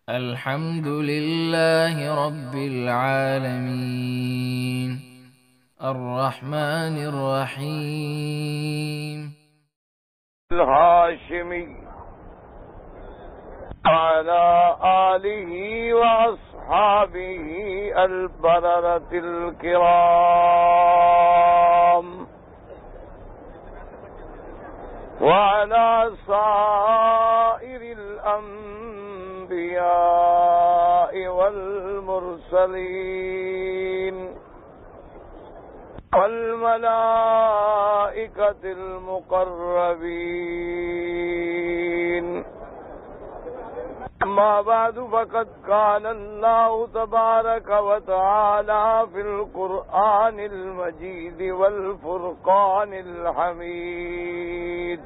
الحمد لله رب العالمين الرحمن الرحيم الهاشمي على آله وأصحابه البررة الكرام وعلى سائر الأنبياء والمرسلين والملائكة المقربين. أما بعد فقد قال الله تبارك وتعالى في القرآن المجيد والفرقان الحميد: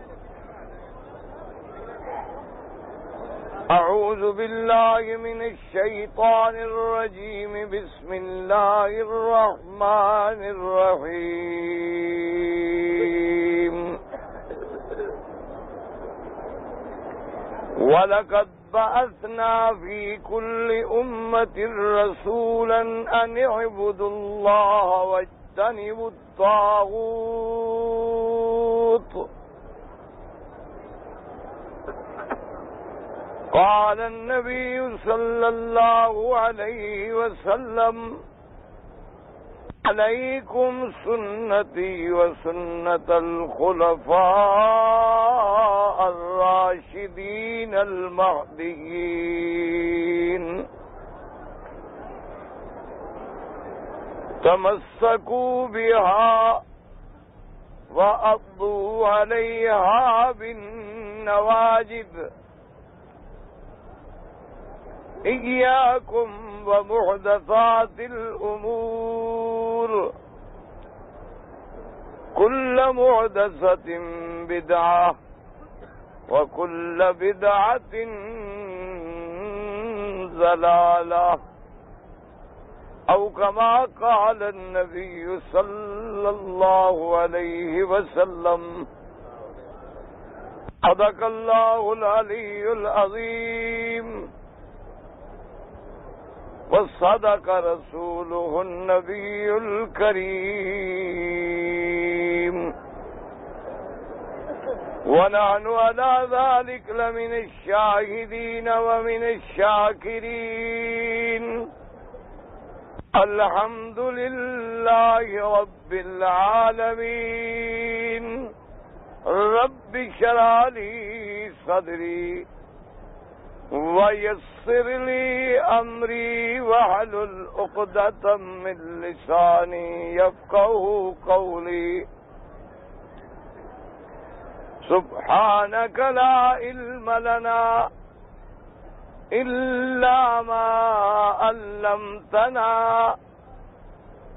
أعوذ بالله من الشيطان الرجيم. بسم الله الرحمن الرحيم. وَلَقَدْ بَعَثْنَا فِي كُلِّ أُمَّةٍ رَسُولًا أَنِ اعْبُدُوا اللَّهَ وَاجْتَنِبُوا الطَّاغُوتَ. قال النبي صلى الله عليه وسلم: عليكم سنتي وسنة الخلفاء الراشدين المهديين، تمسكوا بها وعضوا عليها بالنواجذ. إياكم ومحدثات الأمور، كل محدثة بدعة وكل بدعة ضلالة، أو كما قال النبي صلى الله عليه وسلم. صدق الله العلي العظيم وصدق رسوله النبي الكريم، ونحن على ذلك لمن الشاهدين ومن الشاكرين. الحمد لله رب العالمين. رب اشرح لي صدري ويسر لي أمري واحلل عقدة من لساني يفقهوا قولي. سبحانك لا علم لنا إلا ما علمتنا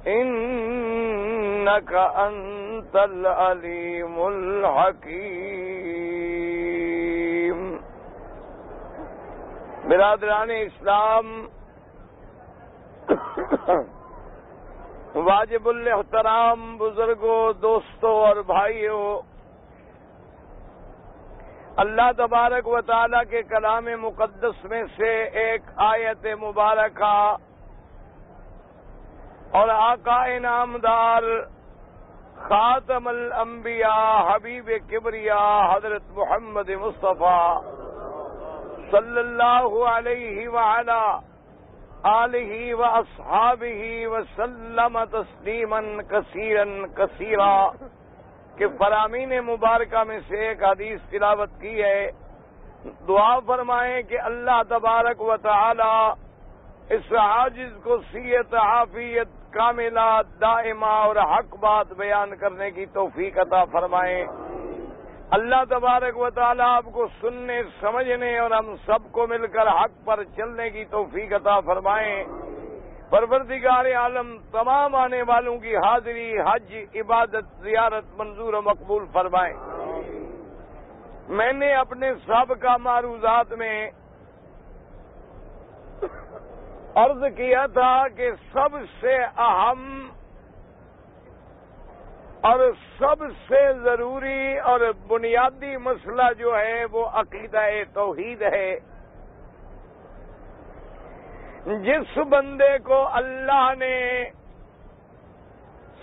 إنك أنت العليم الحكيم. برادران اسلام، واجب الاحترام بزرگوں، دوستوں اور بھائیوں، اللہ تبارک و تعالی کے کلام مقدس میں سے ایک آیت مبارکہ اور آقا نامدار خاتم الانبیاء حبیب کبریا حضرت محمد مصطفیٰ صلی اللہ علیہ وعلا آلہ واصحابہ وسلم تسلیما کثیرا کثیرا کہ فرامین مبارکہ میں سے ایک حدیث تلاوت کی ہے. دعا فرمائیں کہ اللہ تبارک و تعالی اس عاجز کو صحت عافیت کاملہ دائمہ اور حق بات بیان کرنے کی توفیق عطا فرمائیں. اللہ تبارک و تعالیٰ آپ کو سننے سمجھنے اور ہم سب کو مل کر حق پر چلنے کی توفیق عطا فرمائیں. پروردگار عالم تمام آنے والوں کی حاضری، حج، عبادت، زیارت منظور و مقبول فرمائیں. میں نے اپنے سابقہ معروضات میں عرض کیا تھا کہ سب سے اہم اور سب سے ضروری اور بنیادی مسئلہ جو ہے وہ عقیدہ توحید ہے. جس بندے کو اللہ نے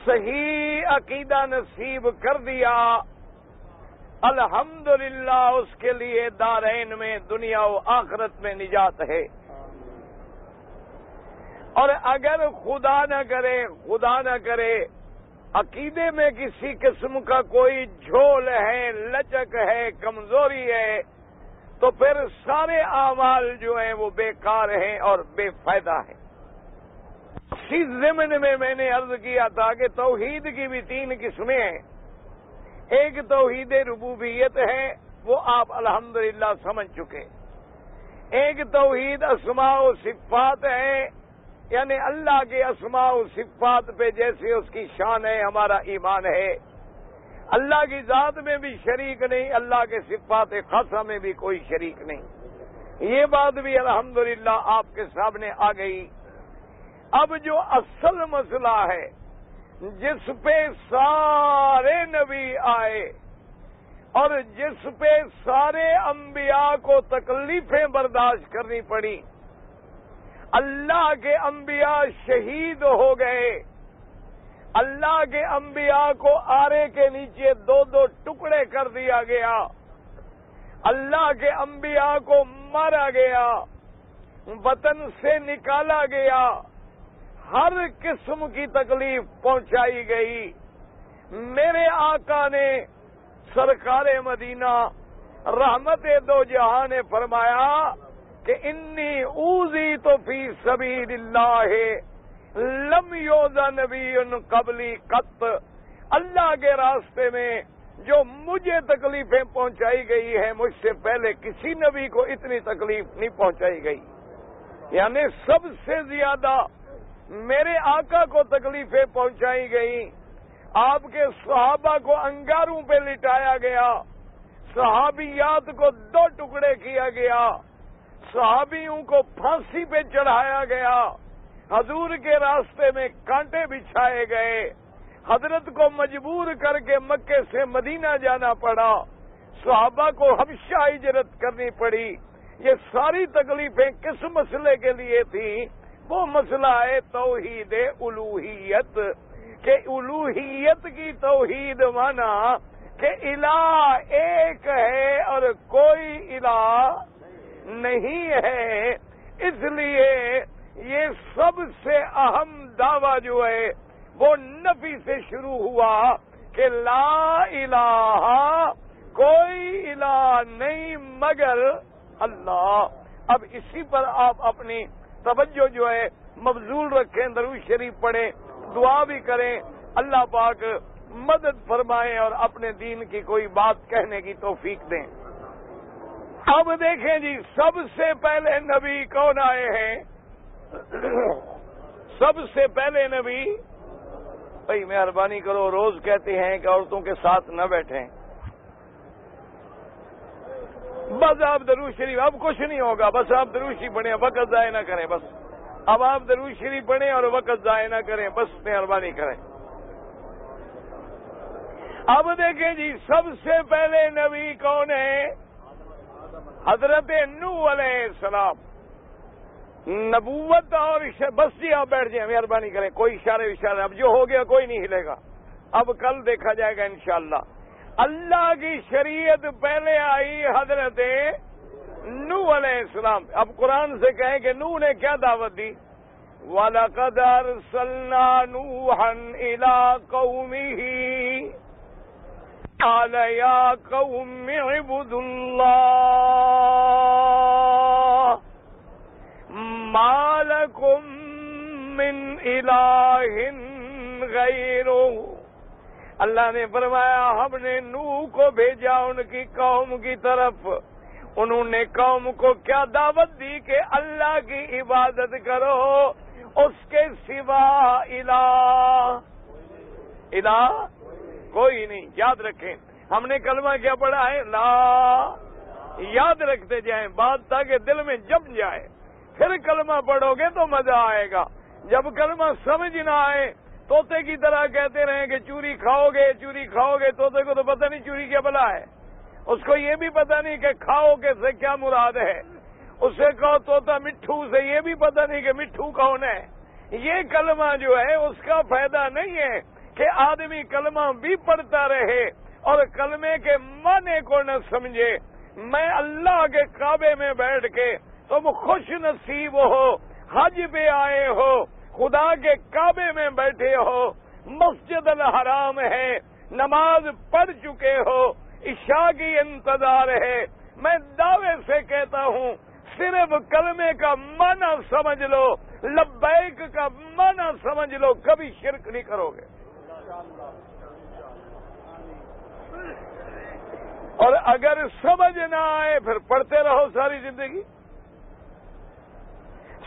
صحیح عقیدہ نصیب کر دیا، الحمدللہ اس کے لیے دارین میں، دنیا و آخرت میں نجات ہے۔ اور اگر خدا نہ کرے عقیدے میں کسی قسم کا کوئی جھول ہے، لچک ہے، کمزوری ہے، تو پھر سارے اعمال جو ہیں وہ بیکار ہیں اور بے فائدہ ہیں۔ اسی ضمن میں نے عرض کیا تھا کہ توحید کی بھی 3 قسمیں ہیں۔ ایک توحید ربوبیت ہے، وہ آپ الحمدللہ سمجھ چکے۔ ایک توحید اسماء و صفات ہے، یعنی اللہ کے اسماء و صفات پہ جیسے اس کی شان ہے ہمارا ایمان ہے۔ اللہ کی ذات میں بھی شریک نہیں، اللہ کے صفات خاصہ میں بھی کوئی شریک نہیں۔ یہ بات بھی الحمدللہ آپ کے سامنے آ گئی۔ اب جو اصل مسئلہ ہے جس پہ سارے نبی آئے اور جس پہ سارے انبیاء کو تکلیفیں برداشت کرنی پڑی، اللہ کے انبیاء شہید ہو گئے، اللہ کے انبیاء کو آرے کے نیچے 2 ٹکڑے کر دیا گیا، اللہ کے انبیاء کو مارا گیا، وطن سے نکالا گیا، ہر قسم کی تکلیف پہنچائی گئی۔ میرے آقا نے سرکار مدینہ رحمت دو جہاں نے فرمایا کہ انی اوذی تو فی سبیل اللہ لم یؤذ نبی قبلی قط، اللہ کے راستے میں جو مجھے تکلیفیں پہنچائی گئی ہیں، مجھ سے پہلے کسی نبی کو اتنی تکلیف نہیں پہنچائی گئی۔ یعنی سب سے زیادہ میرے آقا کو تکلیفیں پہنچائی گئیں۔ آپ کے صحابہ کو انگاروں پہ لٹایا گیا، صحابیات کو 2 ٹکڑے کیا گیا، صحابیوں کو پھانسی پہ چڑھایا گیا، حضور کے راستے میں کانٹے بچھائے گئے، حضرت کو مجبور کر کے مکے سے مدینہ جانا پڑا، صحابہ کو حبشہ ہجرت کرنی پڑی۔ یہ ساری تکلیفیں کس مسئلے کے لیے تھیں؟ وہ مسئلہ ہے توحید الوہیت، کہ الوہیت کی توحید مانا کہ الہ ایک ہے اور کوئی الہ نہیں ہے۔ اس لیے یہ سب سے اہم دعویٰ جو ہے وہ نفی سے شروع ہوا کہ لا الہ، کوئی الہ نہیں مگر اللہ۔ اب اسی پر آپ اپنی توجہ جو ہے مبذول رکھیں، درود شریف پڑھیں، دعا بھی کریں، اللہ پاک مدد فرمائیں اور اپنے دین کی کوئی بات کہنے کی توفیق دیں۔ اب دیکھیں جی، سب سے پہلے نبی کون آئے ہیں؟ سب سے پہلے نبی، بھائی مہربانی کرو، روز کہتے ہیں کہ عورتوں کے ساتھ نہ بیٹھیں۔ بس آپ درود شریف، اب کچھ نہیں ہوگا، بس آپ درود شریف پڑھیں، وقت ضائع نہ کریں، بس اب آپ درود شریف پڑھیں اور وقت ضائع نہ کریں، بس مہربانی کریں۔ اب دیکھیں جی، سب سے پہلے نبی کون ہے؟ حضرت نوح علیہ السلام۔ نبوت اور بس جی آپ بیٹھ جائیں، مہربانی کریں، کوئی اشارے، اب جو ہو گیا کوئی نہیں ہلے گا، اب کل دیکھا جائے گا انشاءاللہ۔ اللہ کی شریعت پہلے آئی حضرت نوح علیہ السلام۔ اب قرآن سے کہیں کہ نوح نے کیا دعوت دی؟ وَلَقَدْ أَرْسَلْنَا نُوحًا إِلَىٰ قَوْمِهِ قَالَ يَا قَوْمِ اعْبُدُوا اللَّهَ مَا لَكُم مِّنْ إِلَٰهٍ غَيْرُهُ۔ اللہ نے فرمایا ہم نے نوح کو بھیجا ان کی قوم کی طرف، انہوں نے قوم کو کیا دعوت دی کہ اللہ کی عبادت کرو، اس کے سوا الہ کوئی نہیں۔ یاد رکھیں، ہم نے کلمہ کیا پڑھا ہے؟ لا، یاد رکھتے جائیں بات تاکہ دل میں جم جائے، پھر کلمہ پڑھو گے تو مزہ آئے گا۔ جب کلمہ سمجھ نہ آئے، طوطے کی طرح کہتے رہیں کہ چوری کھاؤ گے، طوطے کو تو پتہ نہیں چوری کیا بلا ہے، اس کو یہ بھی پتہ نہیں کہ کھاؤ کے سے کیا مراد ہے، اسے کہو طوطا مٹھو سے یہ بھی پتہ نہیں کہ مٹھو کون ہے. یہ کلمہ جو ہے اس کا فائدہ نہیں ہے کہ آدمی کلمہ بھی پڑھتا رہے اور کلمے کے معنی کو نہ سمجھے. میں اللہ کے کعبے میں بیٹھ کے تم خوش نصیب ہو، حج پہ آئے ہو، خدا کے کعبے میں بیٹھے ہو، مسجد الحرام ہے، نماز پڑھ چکے ہو، عشاء کی انتظار ہے. میں دعوے سے کہتا ہوں صرف کلمے کا معنی سمجھ لو، لبیک کا معنی سمجھ لو، کبھی شرک نہیں کرو گے. اور اگر سمجھ نہ آئے پھر پڑھتے رہو ساری زندگی.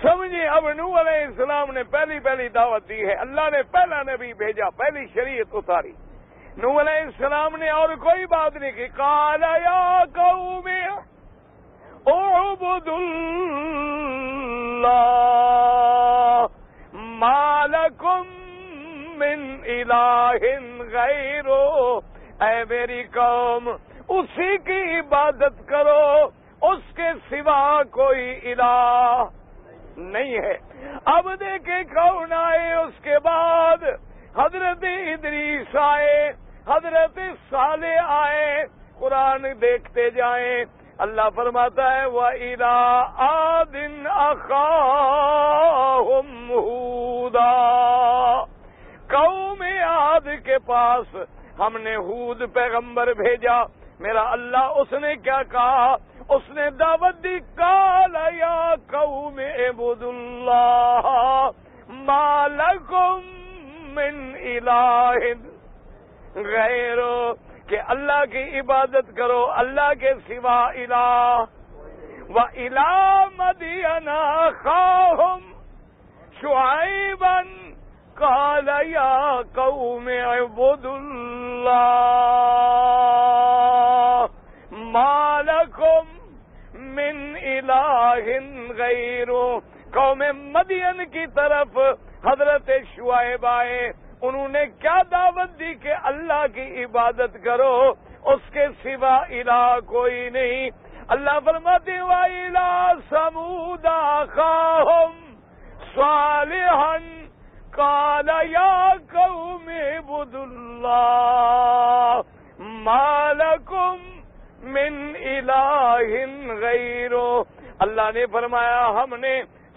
سمجھے اب نوح علیہ السلام نے پہلی دعوت دی ہے، اللہ نے پہلا نبی بھیجا، پہلی شریعت اتاری. نوح علیہ السلام نے اور کوئی بات نہیں کی. قال یا قوم اعبدوا اللہ ما لکم من الہ غیرہ. اے میری قوم اسی کی عبادت کرو، اس کے سوا کوئی الہ نہیں ہے. اب دیکھیں کون آئے اس کے بعد. حضرت ادریس آئے، حضرت صالح آئے. قرآن دیکھتے جائیں. اللہ فرماتا ہے وَإِلَىٰ عَادٍ أَخَاهُمْ هُودًا. قوم عاد کے پاس ہم نے ہود پیغمبر بھیجا. میرا اللہ اس نے کیا کہا؟ اس نے دعوت دی. قال یا قوم اعبدوا اللہ ما لکم من الہ غیرہ، کہ اللہ کی عبادت کرو، اللہ کے سوا الہ. وَإِلَىٰ مَدْيَنَ أَخَاهُمْ شُعَيْبًا قَالَ يَا قَوْمِ اعْبُدُوا اللَّهَ مَا لَكُمْ مِنْ إِلَٰهٍ غَيْرُهُ. قوم مدین کی طرف حضرت شعیب آئے. انہوں نے کیا دعوت دی کہ اللہ کی عبادت کرو، اس کے سوا الہ کوئی نہیں. اللہ فرماتے وَإِلَىٰ ثَمُودَ أَخَاهُمْ صَالِحًا قَالَ يَا قَوْمِ اعْبُدُوا اللَّهَ مَا لَكُمْ مِنْ إِلَٰهٍ غَيْرُهُ. اللہ نے فرمایا ہم نے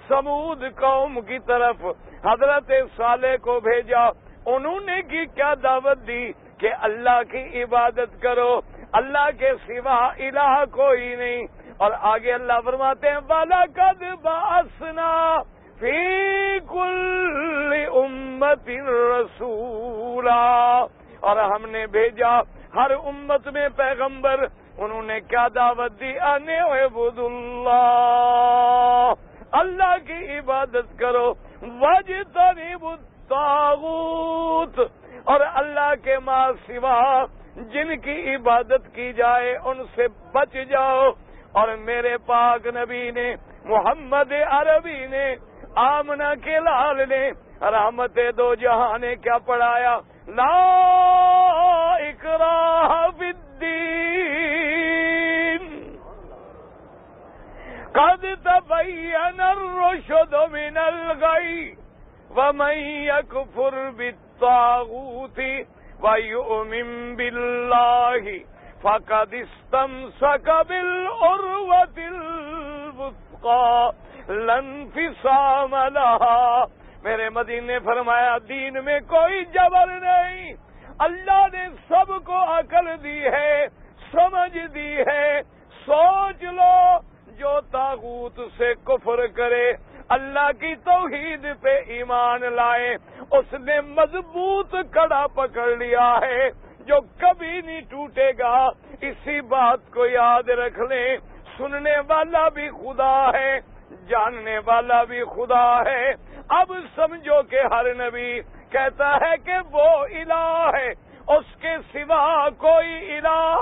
سمود قوم کی طرف حضرت صالح کو بھیجا. انہوں نے کی کیا دعوت دی کہ اللہ کی عبادت کرو، اللہ کے سوا الہ کوئی نہیں. اور آگے اللہ فرماتے ہیں وَلَقَدْ بَعَثْنَا فِي كُلِّ أُمَّةٍ رَسُولًا. اور ہم نے بھیجا ہر امت میں پیغمبر. انہوں نے کیا دعوت دی؟ ان اعبدوا اللہ، اللہ کی عبادت کرو. واجتنبوا الطاغوت، اور اللہ کے ماں سوا جن کی عبادت کی جائے ان سے بچ جاؤ. اور میرے پاک نبی نے، محمد عربی نے، آمنہ کے لال نے، رحمت دو جہاں نے کیا پڑھایا؟ لا اکراہ فی الدین قد تبین الرشد من الغی ومن یکفر بالطاغوت ویؤمن باللہ فقد استمسک بالعروۃ الوثقی لا انفصام لہا. میرے مدین نے فرمایا دین میں کوئی جبر نہیں. اللہ نے سب کو عقل دی ہے، سمجھ دی ہے. سوچ لو جو طاغوت سے کفر کرے، اللہ کی توحید پہ ایمان لائے، اس نے مضبوط کڑا پکڑ لیا ہے جو کبھی نہیں ٹوٹے گا. اسی بات کو یاد رکھ لیں. سننے والا بھی خدا ہے، جاننے والا بھی خدا ہے. اب سمجھو کہ ہر نبی کہتا ہے کہ وہ الہ ہے، اس کے سوا کوئی الہ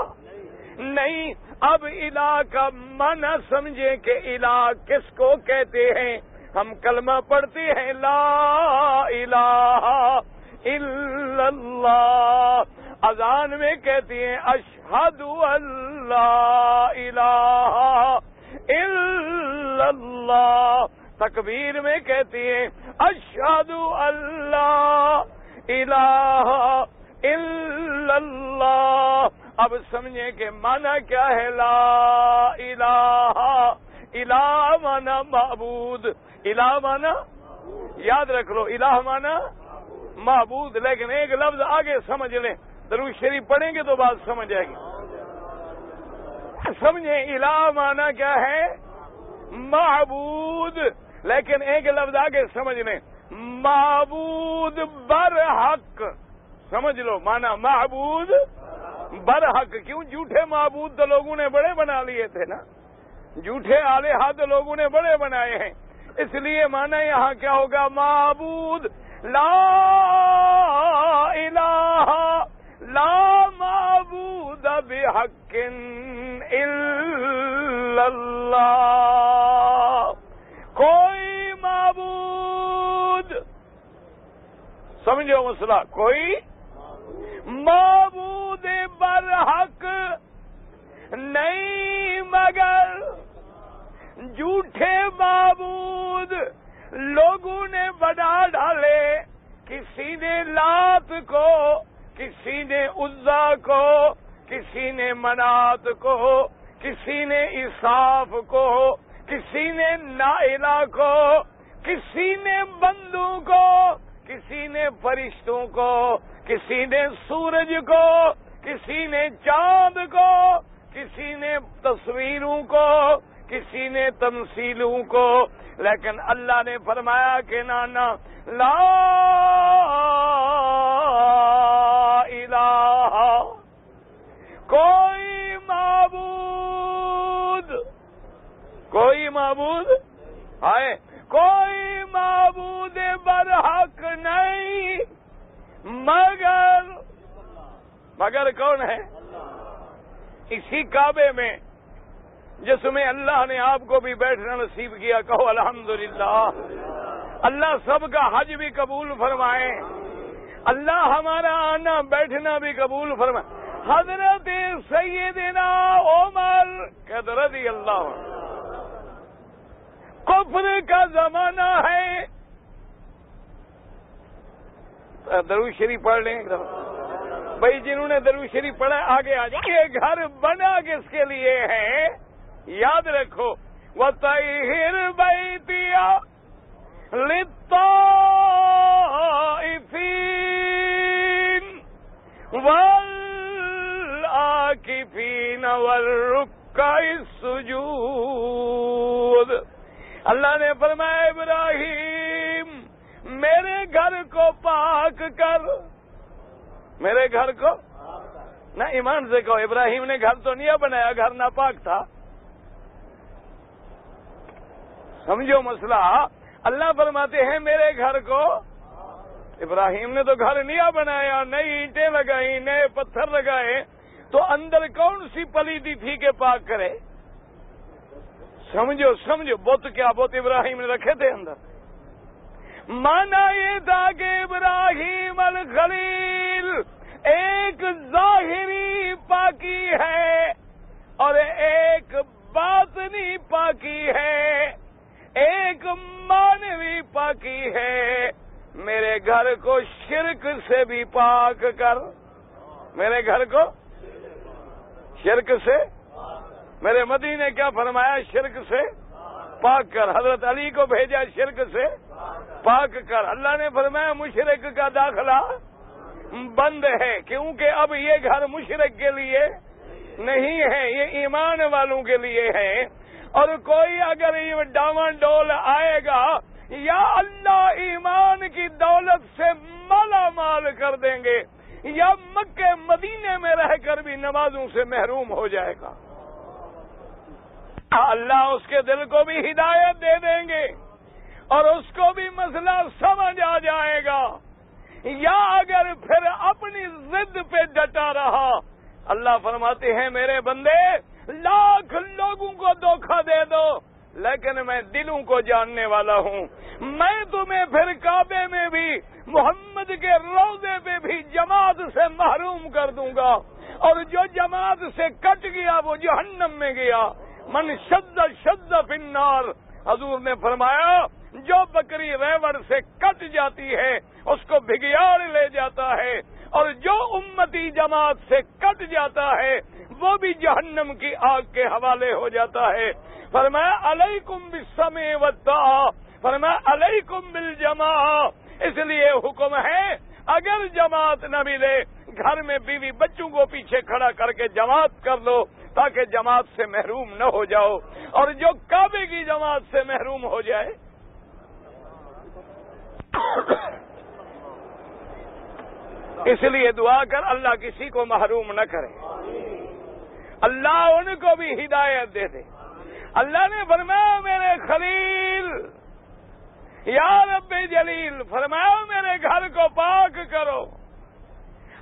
نہیں. اب الہ کا معنی سمجھیں کہ الہ کس کو کہتے ہیں. ہم کلمہ پڑھتے ہیں لا الہ الا اللہ. اذان میں کہتے ہیں اشہد ان لا الہ الا الا اللہ. تکبیر میں کہتی ہیں اشہد اللہ الہ الا اللہ. اب سمجھیں کہ معنی کیا ہے لا الہ. الہ مانا معبود. الہ مانا یاد رکھ لو, الہ مانا معبود. لیکن ایک لفظ آگے سمجھ لیں, درود شریف پڑھیں گے تو بات سمجھ آئے گی. سمجھیں الہ مانا کیا ہے معبود. لیکن ایک لفظ آگے سمجھ لیں معبود برحق. سمجھ لو مانا معبود برحق. کیوں؟ جھوٹے معبود تو لوگوں نے بڑے بنا لیے تھے نا, جھوٹے آلہہ تو لوگوں نے بڑے بنائے ہیں. اس لیے مانا یہاں کیا ہوگا معبود لا الہ لا معبود بحق الا اللہ. کوئی معبود, سمجھو مسئلہ, کوئی معبود برحق نہیں مگر جھوٹے معبود لوگوں نے بنا ڈالے. کسی نے لات کو, کسی نے عزا کو, کسی نے منات کو, کسی نے اساف کو, کسی نے نائلہ کو, کسی نے بندوں کو, کسی نے فرشتوں کو, کسی نے سورج کو, کسی نے چاند کو, کسی نے تصویروں کو, کسی نے تمثیلوں کو. لیکن اللہ نے فرمایا کہ نانا لا الہ, کوئی معبود, کوئی معبود ہے, کوئی معبود برحق نہیں مگر کون ہے؟ اسی کعبے میں جس میں اللہ نے آپ کو بھی بیٹھنا نصیب کیا. کہو الحمدللہ. اللہ سب کا حج بھی قبول فرمائے, اللہ ہمارا آنا بیٹھنا بھی قبول فرمائے. حضرت سیدنا عمر رضی اللہ عنہ, کفر کا زمانہ ہے. درود شریف پڑھ لیں بھائی, جنہوں نے درود شریف پڑھا آگے آ جائیں. یہ گھر بنا کس کے لیے ہے یاد رکھو. وَطَيْهِرْ بَيْتِيَ لِلطَّائِفِينَ وَالْعَاكِفِينَ وَالرُّكَّعِ السُّجُودِ. اللہ نے فرمایا ابراہیم میرے گھر کو پاک کر. میرے گھر کو نہ, ایمان سے کہو, ابراہیم نے گھر تو نہیں بنایا, گھر ناپاک تھا. سمجھو مسئلہ. اللہ فرماتے ہیں میرے گھر کو. ابراہیم نے تو گھر نہیں بنایا, نئی اینٹیں لگائی, نئے پتھر لگائے, تو اندر کون سی پلیدی تھی کہ پاک کرے؟ سمجھو سمجھو. بت کیا بت ابراہیم نے رکھے تھے اندر. مانا یہ تھا کہ ابراہیم الخلیل ایک ظاہری پاکی ہے اور ایک باطنی پاکی ہے, ایک معنوی پاکی ہے. میرے گھر کو شرک سے بھی پاک کر. میرے گھر کو شرک سے, میرے مدی نے کیا فرمایا؟ شرک سے پاک کر. حضرت علی کو بھیجا شرک سے پاک کر. اللہ نے فرمایا مشرک کا داخلہ بند ہے, کیونکہ اب یہ گھر مشرک کے لیے نہیں ہے, یہ ایمان والوں کے لیے ہے. اور کوئی اگر یہ ڈاواں ڈول آئے گا, یا اللہ ایمان کی دولت سے مالا مال کر دیں گے, یا مکے مدینے میں رہ کر بھی نمازوں سے محروم ہو جائے گا. اللہ اس کے دل کو بھی ہدایت دے دیں گے اور اس کو بھی مسئلہ سمجھ آ جائے گا. یا اگر پھر اپنی ضد پہ ڈٹا رہا, اللہ فرماتے ہیں میرے بندے لاکھ لوگوں کو دھوکہ دے دو, لیکن میں دلوں کو جاننے والا ہوں. میں تمہیں پھر کعبے میں بھی, محمد کے روضے پہ بھی جماعت سے محروم کر دوں گا, اور جو جماعت سے کٹ گیا وہ جہنم میں گیا. من شد فی النار, حضور نے فرمایا جو بکری ریوڑ سے کٹ جاتی ہے اس کو بھگیاڑ لے جاتا ہے، اور جو امتی جماعت سے کٹ جاتا ہے وہ بھی جہنم کی آگ کے حوالے ہو جاتا ہے۔ فرمایا علیکم بالسمع والطاعہ، فرمایا علیکم بالجماعہ، اس لیے حکم ہے اگر جماعت نہ ملے گھر میں بیوی بچوں کو پیچھے کھڑا کر کے جماعت کر لو تاکہ جماعت سے محروم نہ ہو جاؤ، اور جو کعبے کی جماعت سے محروم ہو جائے اس لیے دعا کر اللہ کسی کو محروم نہ کرے، اللہ ان کو بھی ہدایت دے دے۔ اللہ نے فرمایا میرے خلیل یا رب جلیل، فرمایا میرے گھر کو پاک کرو،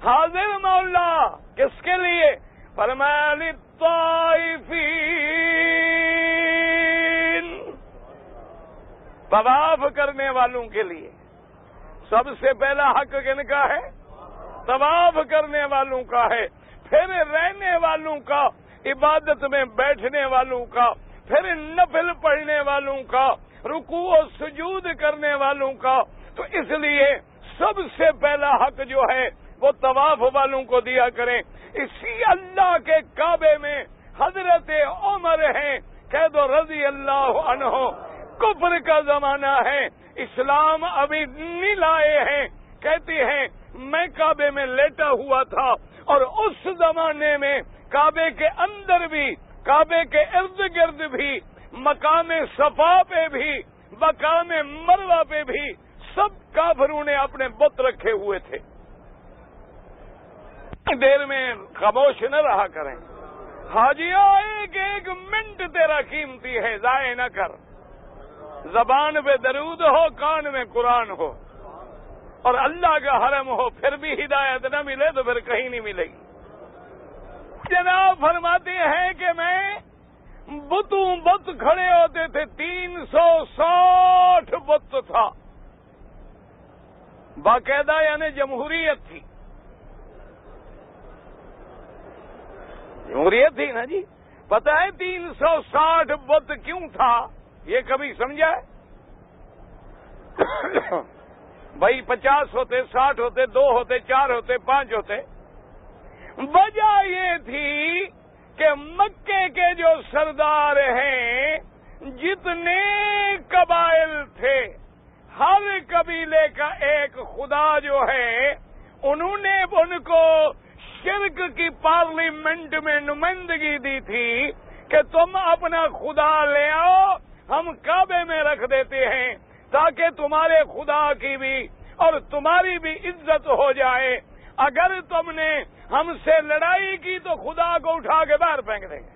حاضر مولا کس کے لیے؟ فرمایا للطائفین، طواف کرنے والوں کے لیے۔ سب سے پہلا حق کن کا ہے؟ طواف کرنے والوں کا ہے، پھر رہنے والوں کا، عبادت میں بیٹھنے والوں کا، پھر نفل پڑھنے والوں کا، رکوع و سجود کرنے والوں کا۔ تو اس لیے سب سے پہلا حق جو ہے وہ طواف والوں کو دیا کریں۔ اسی اللہ کے کعبے میں حضرت عمر ہیں، کہہ دو رضی اللہ عنہ، کفر کا زمانہ ہے، اسلام ابھی نہیں لائے ہیں، کہتے ہیں میں کعبے میں لیٹا ہوا تھا، اور اس زمانے میں کعبے کے اندر بھی، کعبے کے ارد گرد بھی، مقام صفا پہ بھی، مقام مروہ پہ بھی سب کافروں نے اپنے بت رکھے ہوئے تھے۔ دیر میں خاموش نہ رہا کریں، حاجیوں ایک ایک منٹ تیرا قیمتی ہے، ضائع نہ کر۔ زبان پہ درود ہو، کان میں قرآن ہو، اور اللہ کا حرم ہو، پھر بھی ہدایت نہ ملے تو پھر کہیں نہیں ملے گی۔ جناب فرماتے ہیں کہ میں بت کھڑے ہوتے تھے، 360 بت تھا، باقاعدہ یعنی جمہوریت تھی، جمہوریت تھی نا جی۔ پتہ ہے 360 بت کیوں تھا؟ یہ کبھی سمجھا ہے؟ بھائی 50 ہوتے، 60 ہوتے، 2 ہوتے، 4 ہوتے، 5 ہوتے۔ وجہ یہ تھی کہ مکے کے جو سردار ہیں، جتنے قبائل تھے، ہر قبیلے کا ایک خدا جو ہے، انہوں نے ان کو شرک کی پارلیمنٹ میں نمائندگی دی تھی کہ تم اپنا خدا لے آؤ، ہم کعبے میں رکھ دیتے ہیں تاکہ تمہارے خدا کی بھی اور تمہاری بھی عزت ہو جائے۔ اگر تم نے ہم سے لڑائی کی تو خدا کو اٹھا کے باہر پھینک دیں گے۔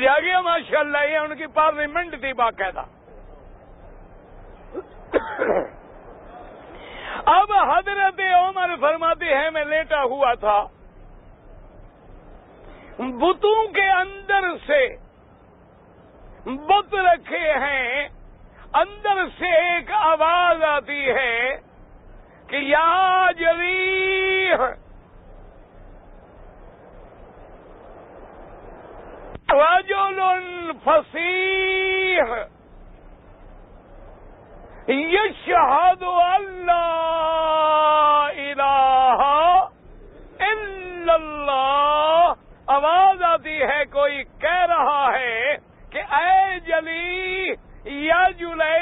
جاگیے ماشاءاللہ، یہ ان کی پارلیمنٹ تھی باقاعدہ۔ اب حضرت عمر فرماتے ہیں میں لیٹا ہوا تھا، بتوں کے اندر سے بت رکھے ہیں، اندر سے ایک آواز آتی ہے کہ یا جریح رجل فصیح یشہد ان لا الہ الا اللہ۔ آواز آتی ہے، کوئی کہہ رہا ہے کہ اے جلی یا جلے،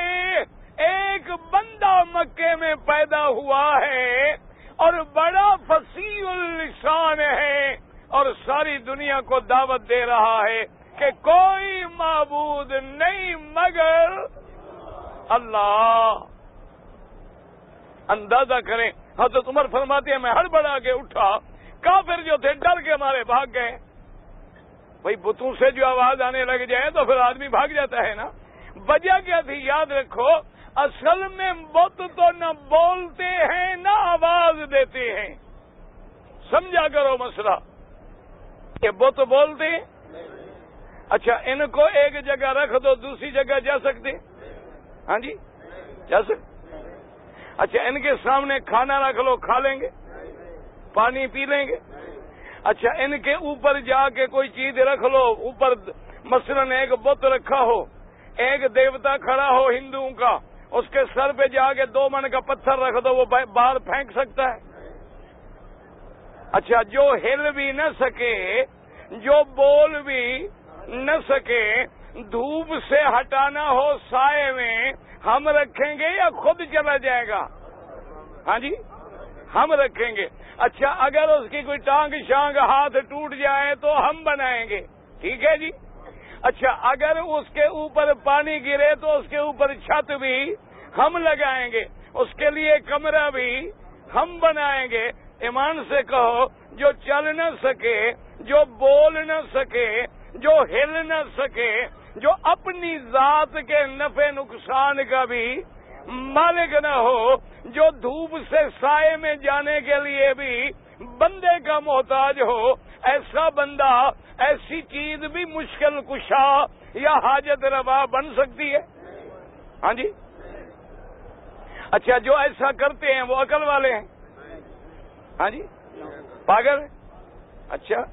ایک بندہ مکے میں پیدا ہوا ہے اور بڑا فصیح اللسان ہے، اور ساری دنیا کو دعوت دے رہا ہے کہ کوئی معبود نہیں مگر اللہ۔ اندازہ کریں، حضرت عمر فرماتے ہیں میں ہڑبڑا کے اٹھا، کافر جو تھے ڈر کے مارے بھاگ گئے۔ بھائی بتوں سے جو آواز آنے لگ جائے تو پھر آدمی بھاگ جاتا ہے نا۔ وجہ کیا تھی یاد رکھو، اصل میں بت تو نہ بولتے ہیں نہ آواز دیتے ہیں، سمجھا کرو مسئلہ کہ بت بولتے ہیں۔ اچھا ان کو ایک جگہ رکھ دو، دوسری جگہ جا سکتے؟ ہاں جی جا سکتے۔ اچھا ان کے سامنے کھانا رکھ لو، کھا لیں گے، پانی پی لیں گے۔ اچھا ان کے اوپر جا کے کوئی چیز رکھ لو، اوپر مثلاً ایک بت رکھا ہو، ایک دیوتا کھڑا ہو ہندوؤں کا، اس کے سر پہ جا کے 2 من کا پتھر رکھ دو، وہ باہر پھینک سکتا ہے؟ اچھا جو ہل بھی نہ سکے، جو بول بھی نہ سکے، دھوپ سے ہٹانا ہو سائے میں، ہم رکھیں گے یا خود چلا جائے گا؟ ہاں جی ہم رکھیں گے۔ اچھا اگر اس کی کوئی ٹانگ شانگ ہاتھ ٹوٹ جائے تو ہم بنائیں گے، ٹھیک ہے جی۔ اچھا اگر اس کے اوپر پانی گرے تو اس کے اوپر چھت بھی ہم لگائیں گے، اس کے لیے کمرہ بھی ہم بنائیں گے۔ ایمان سے کہو، جو چل نہ سکے، جو بول نہ سکے، جو ہل نہ سکے، جو اپنی ذات کے نفع نقصان کا بھی مالک نہ ہو، جو دھوپ سے سائے میں جانے کے لیے بھی بندے کا محتاج ہو، ایسا بندہ، ایسی چیز بھی مشکل کشا یا حاجت روا بن سکتی ہے؟ ہاں جی۔ اچھا جو ایسا کرتے ہیں وہ عقل والے ہیں؟ ہاں جی پاگل ہیں؟ اچھا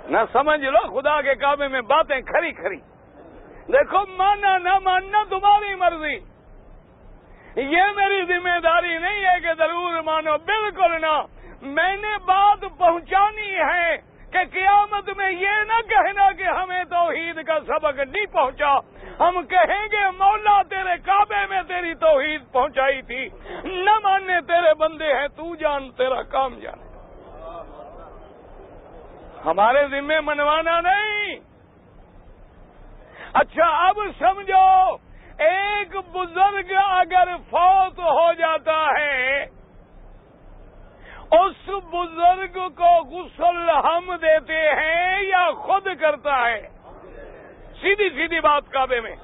نہ سمجھ لو، خدا کے کعبے میں باتیں کھری کھری۔ دیکھو ماننا نہ ماننا تمہاری مرضی، یہ میری ذمہ داری نہیں ہے کہ ضرور مانو، بالکل نہ۔ میں نے بات پہنچانی ہے کہ قیامت میں یہ نہ کہنا کہ ہمیں توحید کا سبق نہیں پہنچا، ہم کہیں گے مولا تیرے کعبے میں تیری توحید پہنچائی تھی، نہ ماننے تیرے بندے ہیں، تو جان تیرا کام جانے۔ ہمارے ذمہ منوانا نہیں۔ اچھا اب سمجھو، ایک بزرگ اگر فوت ہو جاتا ہے، اس بزرگ کو غسل ہم دیتے ہیں یا خود کرتا ہے؟ سیدھی سیدھی بات کعبے میں۔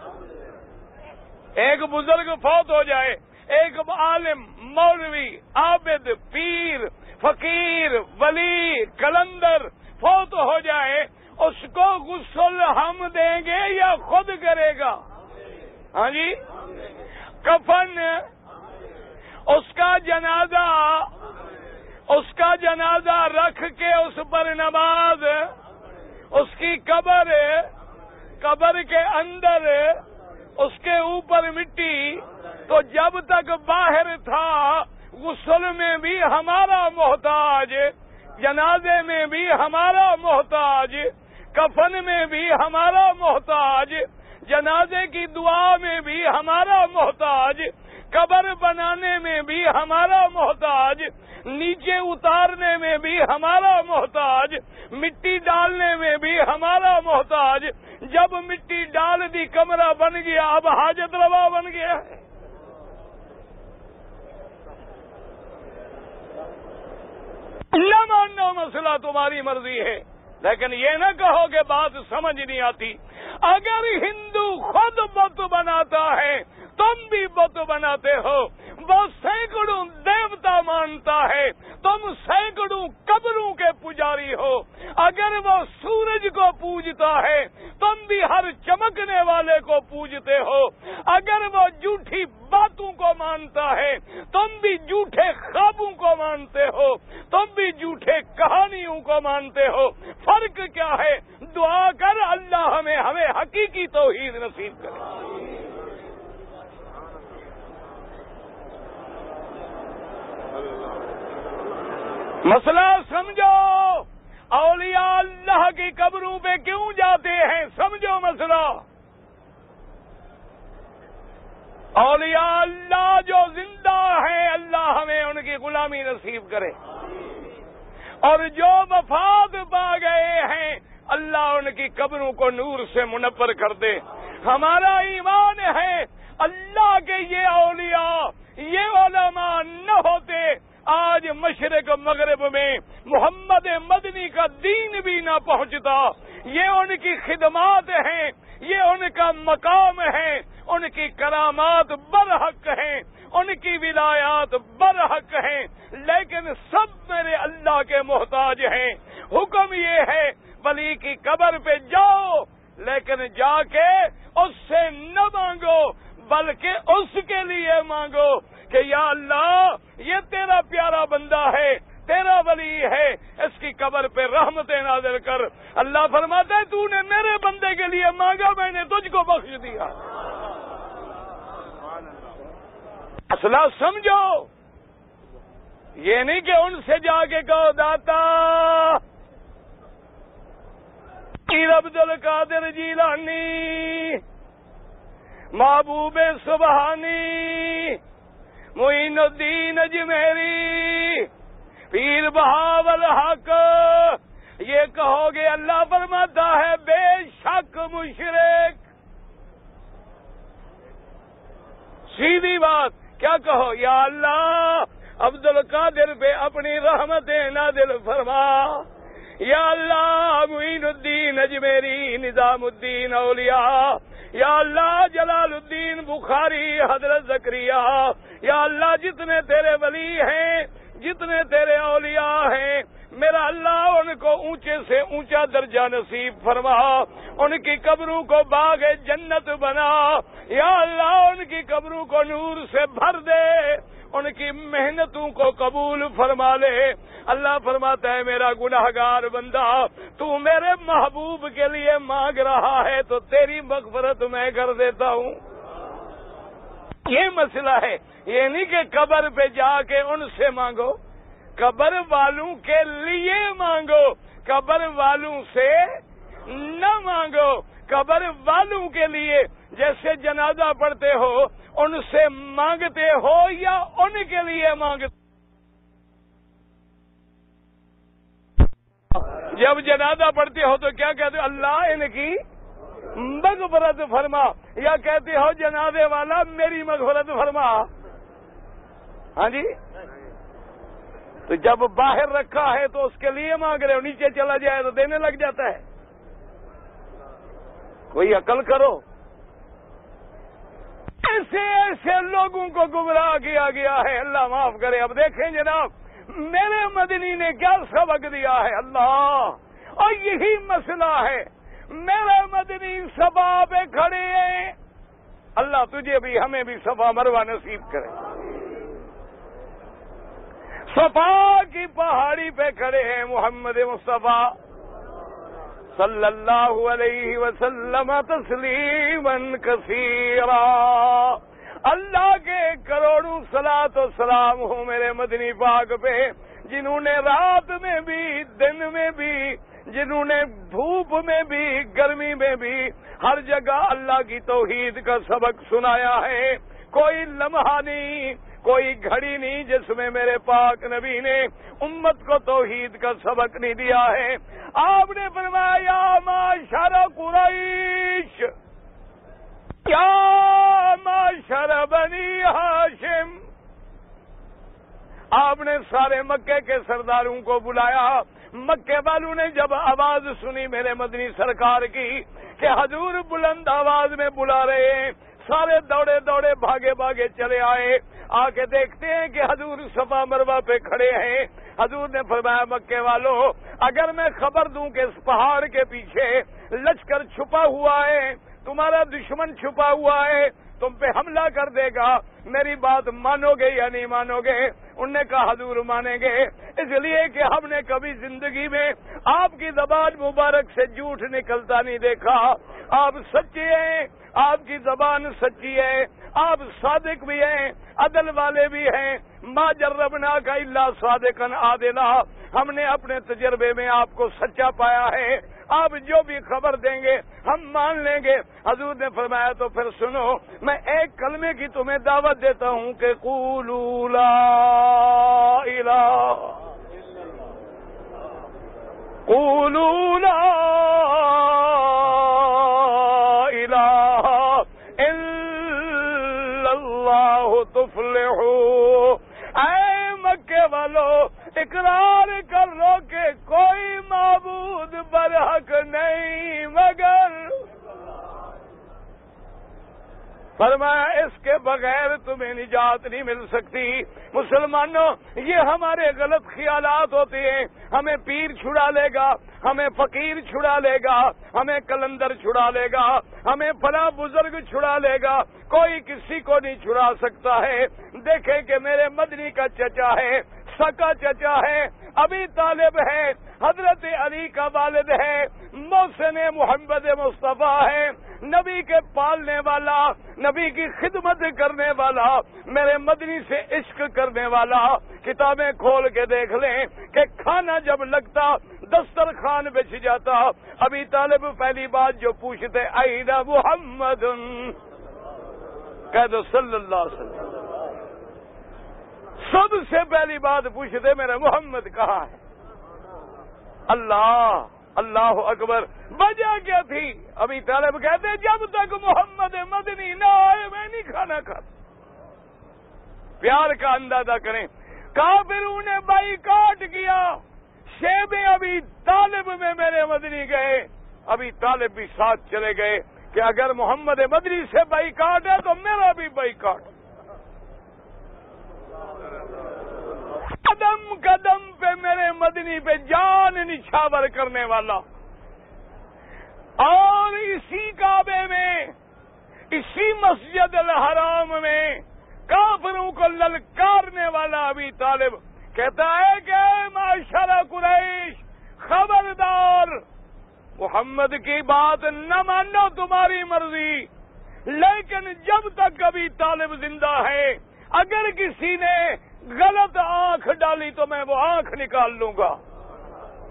ایک بزرگ فوت ہو جائے، ایک عالم، مولوی، عابد، پیر، فقیر، ولی، کلندر فوت ہو جائے، اس کو غسل ہم دیں گے یا خود کرے گا؟ ہاں جی۔ کفن، اس کا جنازہ رکھ کے اس پر نماز، اس کی قبر کے اندر اس کے اوپر مٹی، تو جب تک باہر تھا غسل میں بھی ہمارا محتاج، جنازے میں بھی ہمارا محتاج، کفن میں بھی ہمارا محتاج، جنازے کی دعا میں بھی ہمارا محتاج، قبر بنانے میں بھی ہمارا محتاج، نیچے اتارنے میں بھی ہمارا محتاج، مٹی ڈالنے میں بھی ہمارا محتاج۔ جب مٹی ڈال دی کمرہ بن گیا، اب حاجت روا بن گیا ہے۔ نہ ماننا مسئلہ تمہاری مرضی ہے، لیکن یہ نہ کہو کہ بات سمجھ نہیں آتی۔ اگر ہندو خود بت بناتا ہے، تم بھی بت بناتے ہو، وہ سینکڑوں دیوتا مانتا ہے، تم سینکڑوں قبروں کے پجاری ہو۔ اگر وہ سورج کو پوجتا ہے، تم بھی ہر چمکنے والے کو پوجتے ہو۔ اگر وہ جھوٹی باتوں کو مانتا ہے، تم بھی جھوٹے خوابوں کو مانتے ہو، تم بھی جھوٹے کہانیوں کو مانتے ہو۔ فرق کیا ہے؟ دعا کر اللہ ہمیں حقیقی توحید نصیب کرے۔ مسئلہ سمجھو، اولیاء اللہ کی قبروں پہ کیوں جاتے ہیں؟ سمجھو مسئلہ۔ اولیاء اللہ جو زندہ ہیں، اللہ ہمیں ان کی غلامی نصیب کرے، اور جو وفات پا گئے ہیں، اللہ ان کی قبروں کو نور سے منور کر دے۔ ہمارا ایمان ہے اللہ کے یہ اولیاء، یہ علماء نہ ہوتے، آج مشرق مغرب میں محمد مدنی کا دین بھی نہ پہنچتا۔ یہ ان کی خدمات ہیں، یہ ان کا مقام ہے، ان کی کرامات برحق ہیں، ان کی ولایات برحق ہیں، لیکن سب میرے اللہ کے محتاج ہیں۔ حکم یہ ہے ولی کی قبر پہ جاؤ، لیکن جا کے اس سے نہ مانگو، بلکہ اس کے لیے مانگو کہ یا اللہ یہ تیرا پیارا بندہ ہے، تیرا ولی ہے، اس کی قبر پہ رحمتیں نازل کر۔ اللہ فرماتا ہے تو نے میرے بندے کے لیے مانگا، میں نے تجھ کو بخش دیا۔ مسئلہ سمجھو، یہ نہیں کہ ان سے جا کے کہو داتا پیر عبد القادر جیلانی، محبوب سبحانی، معین الدین اجمیری، پیر بہاول حق، یہ کہو گے اللہ فرماتا ہے بے شک مشرک۔ سیدھی بات کیا کہو، یا اللہ عبد القادر پہ اپنی رحمتیں نازل فرما، یا اللہ معین الدین اجمیری، نظام الدین اولیاء، یا اللہ جلال الدین بخاری، حضرت زکریا، یا اللہ جتنے تیرے ولی ہیں، جتنے تیرے اولیاء ہیں، میرا اللہ ان کو اونچے سے اونچا درجہ نصیب فرما، ان کی قبروں کو باغ جنت بنا، یا اللہ ان کی قبروں کو نور سے بھر دے، ان کی محنتوں کو قبول فرما لے۔ اللہ فرماتا ہے میرا گناہگار بندہ تو میرے محبوب کے لیے مانگ رہا ہے تو تیری مغفرت میں کر دیتا ہوں۔ یہ مسئلہ ہے، یہ نہیں کہ قبر پہ جا کے ان سے مانگو، قبر والوں کے لیے مانگو، قبر والوں سے نہ مانگو، قبر والوں کے لیے جیسے جنازہ پڑھتے ہو ان سے مانگتے ہو یا ان کے لیے مانگتے؟ جب جنازہ پڑھتے ہو تو کیا کہتے ہو؟ اللہ ان کی مغفرت فرما، یا کہتے ہو جنازے والا میری مغفرت فرما؟ ہاں جی، تو جب باہر رکھا ہے تو اس کے لیے مانگ رہے ہو، نیچے چلا جائے تو دینے لگ جاتا ہے۔ کوئی عقل کرو، ایسے ایسے لوگوں کو گمراہ کیا گیا ہے، اللہ معاف کرے۔ اب دیکھیں جناب میرے مدنی نے کیا سبق دیا ہے اللہ، اور یہی مسئلہ ہے، میرے مدنی صفا پہ کھڑے ہیں، اللہ تجھے بھی ہمیں بھی صفا مروہ نصیب کرے، صفا کی پہاڑی پہ کھڑے ہیں، محمد مصطفیٰ صلی اللہ علیہ وسلم تسلیما کثیرا۔ اللہ کے کروڑوں صلاۃ و سلام ہو میرے مدنی پاک پہ، جنہوں نے رات میں بھی دن میں بھی، جنہوں نے دھوپ میں بھی گرمی میں بھی ہر جگہ اللہ کی توحید کا سبق سنایا ہے۔ کوئی لمحہ نہیں، کوئی گھڑی نہیں جس میں میرے پاک نبی نے امت کو توحید کا سبق نہیں دیا ہے۔ آپ نے فرمایا یا معشر قریش، یا معشر بنی ہاشم، آپ نے سارے مکے کے سرداروں کو بلایا۔ مکے والوں نے جب آواز سنی میرے مدنی سرکار کی کہ حضور بلند آواز میں بلا رہے ہیں، سارے دوڑے دوڑے بھاگے بھاگے چلے آئے، آ کے دیکھتے ہیں کہ حضور صفا مروہ پہ کھڑے ہیں۔ حضور نے فرمایا مکے والوں، اگر میں خبر دوں کہ اس پہاڑ کے پیچھے لشکر چھپا ہوا ہے، تمہارا دشمن چھپا ہوا ہے، تم پہ حملہ کر دے گا، میری بات مانو گے یا نہیں مانو گے؟ انہوں نے کہا حضور مانیں گے، اس لیے کہ ہم نے کبھی زندگی میں آپ کی زبان مبارک سے جھوٹ نکلتا نہیں دیکھا، آپ سچے ہیں، آپ کی زبان سچی ہے، آپ صادق بھی ہیں، عدل والے بھی ہیں، ما جربنا کا الا صادقا عادلا، ہم نے اپنے تجربے میں آپ کو سچا پایا ہے، آپ جو بھی خبر دیں گے ہم مان لیں گے۔ حضور نے فرمایا تو پھر سنو، میں ایک کلمے کی تمہیں دعوت دیتا ہوں کہ قولوا لا الہ، قولوا لا الہ الا اللہ تفلحوا۔ اے مکے والو، اقرار کر لو کہ کوئی معبود برحق نہیں مگر، فرمایا اس کے بغیر تمہیں نجات نہیں مل سکتی۔ مسلمانوں، یہ ہمارے غلط خیالات ہوتے ہیں، ہمیں پیر چھڑا لے گا، ہمیں فقیر چھڑا لے گا، ہمیں کلندر چھڑا لے گا، ہمیں فلاں بزرگ چھڑا لے گا، کوئی کسی کو نہیں چھڑا سکتا ہے۔ دیکھیں کہ میرے مدنی کا چچا ہے، سکا چچا ہے، ابی طالب ہے، حضرت علی کا والد ہے، محسن محمد مصطفیٰ ہے، نبی کے پالنے والا، نبی کی خدمت کرنے والا، میرے مدنی سے عشق کرنے والا۔ کتابیں کھول کے دیکھ لیں کہ کھانا جب لگتا دسترخوان بچھ جاتا، ابی طالب پہلی بات جو پوچھتے این محمد، کہہ دو صلی اللہ علیہ وسلم۔ سب سے پہلی بات پوچھتے میرا محمد کہاں ہے؟ اللہ اکبر۔ وجہ کیا تھی؟ ابی طالب کہتے جب تک محمد مدنی نہ آئے میں نہیں کھانا کھاتا۔ پیار کا اندازہ کریں، کافروں نے بائیکاٹ کیا، شیب ابی طالب میں میرے مدنی گئے، ابی طالب بھی ساتھ چلے گئے کہ اگر محمد مدنی سے بائیکاٹ ہے تو میرا بھی بائیکاٹ۔ قدم قدم پہ میرے مدنی پہ جان نچھاور کرنے والا، اور اسی کعبے میں، اسی مسجد الحرام میں کافروں کو للکارنے والا ابی طالب کہتا ہے کہ معاشر قریش خبردار، محمد کی بات نہ مانو تمہاری مرضی، لیکن جب تک ابی طالب زندہ ہے اگر کسی نے غلط آنکھ ڈالی تو میں وہ آنکھ نکال لوں گا۔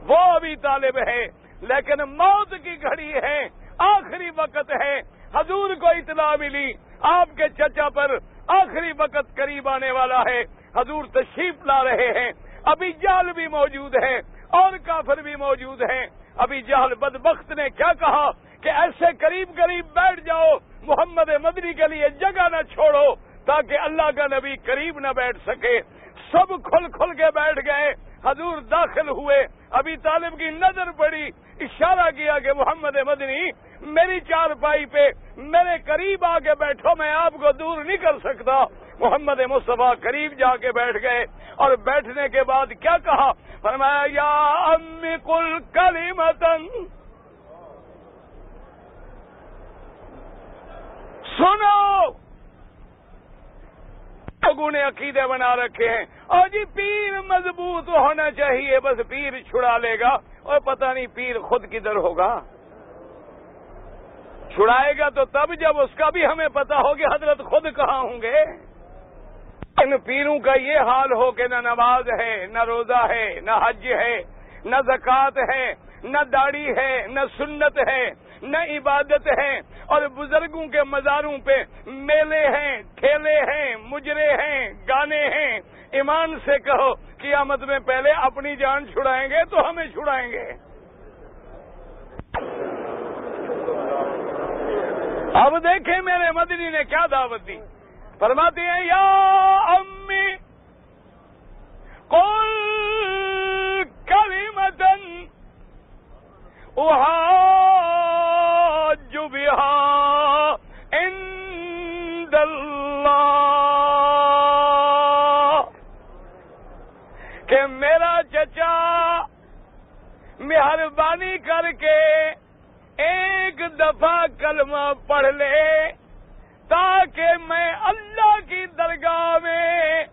وہ ابی طالب ہے، لیکن موت کی گھڑی ہے، آخری وقت ہے۔ حضور کو اطلاع ملی آپ کے چچا پر آخری وقت قریب آنے والا ہے، حضور تشریف لا رہے ہیں، ابی جہل بھی موجود ہے اور کافر بھی موجود ہیں۔ ابی جہل بدبخت نے کیا کہا کہ ایسے قریب قریب بیٹھ جاؤ، محمد مدنی کے لیے جگہ نہ چھوڑو تاکہ اللہ کا نبی قریب نہ بیٹھ سکے۔ سب کھل کے بیٹھ گئے، حضور داخل ہوئے، ابی طالب کی نظر پڑی، اشارہ کیا کہ محمد مدنی میری چارپائی پہ میرے قریب آ کے بیٹھو، میں آپ کو دور نہیں کر سکتا۔ محمد مصطفیٰ قریب جا کے بیٹھ گئے، اور بیٹھنے کے بعد کیا کہا؟ فرمایا یا امی قل کلمتن، سنو، لوگوں نے عقیدے بنا رکھے ہیں اور جی پیر مضبوط ہونا چاہیے، بس پیر چھڑا لے گا، اور پتہ نہیں پیر خود کدھر ہوگا۔ چھڑائے گا تو تب جب اس کا بھی ہمیں پتہ ہو کہ حضرت خود کہاں ہوں گے۔ ان پیروں کا یہ حال ہو کہ نہ نماز ہے، نہ روزہ ہے، نہ حج ہے، نہ زکوٰۃ ہے، نہ داڑھی ہے، نہ سنت ہے، نہ عبادت ہے، اور بزرگوں کے مزاروں پہ میلے ہیں، ٹھیلے ہیں، مجرے ہیں، گانے ہیں۔ ایمان سے کہو قیامت میں پہلے اپنی جان چھڑائیں گے تو ہمیں چھڑائیں گے۔ اب دیکھیں میرے مدنی نے کیا دعوت دی، فرماتے ہیں یا امی قل کلمتن احاج بہا عند اللہ، کہ میرا چچا مہربانی کر کے ایک دفعہ کلمہ پڑھ لے تاکہ میں اللہ کی درگاہ میں،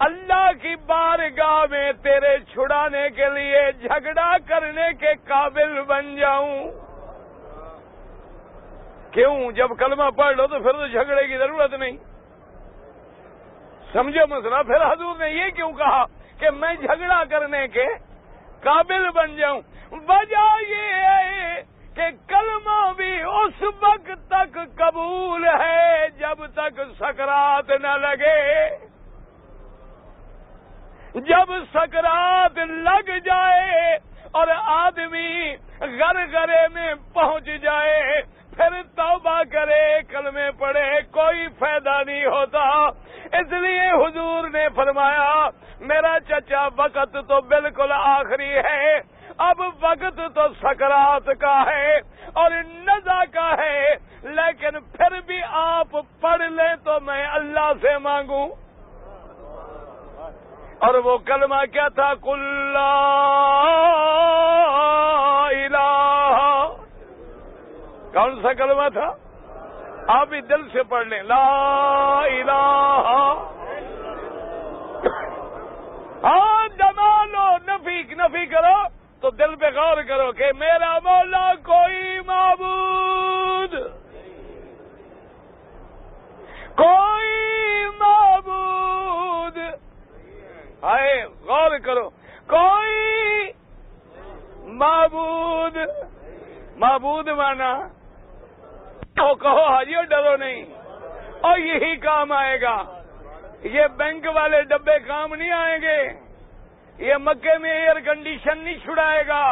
اللہ کی بارگاہ میں تیرے چھڑانے کے لیے جھگڑا کرنے کے قابل بن جاؤں۔ کیوں؟ جب کلمہ پڑھ لو تو پھر تو جھگڑے کی ضرورت نہیں۔ سمجھو مسئلہ؟ پھر حضور نے یہ کیوں کہا کہ میں جھگڑا کرنے کے قابل بن جاؤں؟ وجہ یہ ہے کہ کلمہ بھی اس وقت تک قبول ہے جب تک سکرات نہ لگے۔ جب سکرات لگ جائے اور آدمی غرغرے میں پہنچ جائے پھر توبہ کرے، کلمے پڑھے، کوئی فائدہ نہیں ہوتا۔ اس لیے حضور نے فرمایا میرا چچا وقت تو بالکل آخری ہے، اب وقت تو سکرات کا ہے اور نزا کا ہے، لیکن پھر بھی آپ پڑھ لیں تو میں اللہ سے مانگوں۔ اور وہ کلمہ کیا تھا؟ قل لا الہ، کون سا کلمہ تھا؟ آپ بھی دل سے پڑھ لیں، لا الہ ہاں دما لو، نفی کرو تو دل پہ غور کرو کہ میرا مولا کوئی معبود آئے، غور کرو، کوئی معبود مانا تو کہو حاجیو ڈرو نہیں، اور یہی کام آئے گا۔ یہ بینک والے ڈبے کام نہیں آئیں گے، یہ مکے میں ایئر کنڈیشن نہیں چھڑائے گا،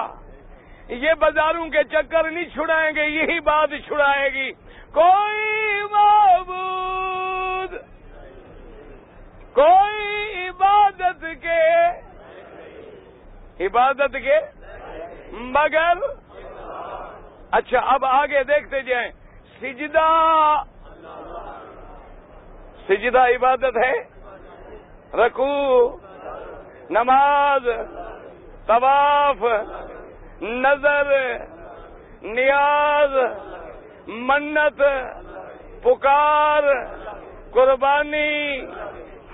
یہ بازاروں کے چکر نہیں چھڑائیں گے، یہی بات چھڑائے گی۔ کوئی معبود، کوئی عبادت کے مگر۔ اچھا اب آگے دیکھتے جائیں، سجدہ عبادت ہے، رکوع، نماز، طواف، نظر، نیاز، منت، پکار، قربانی،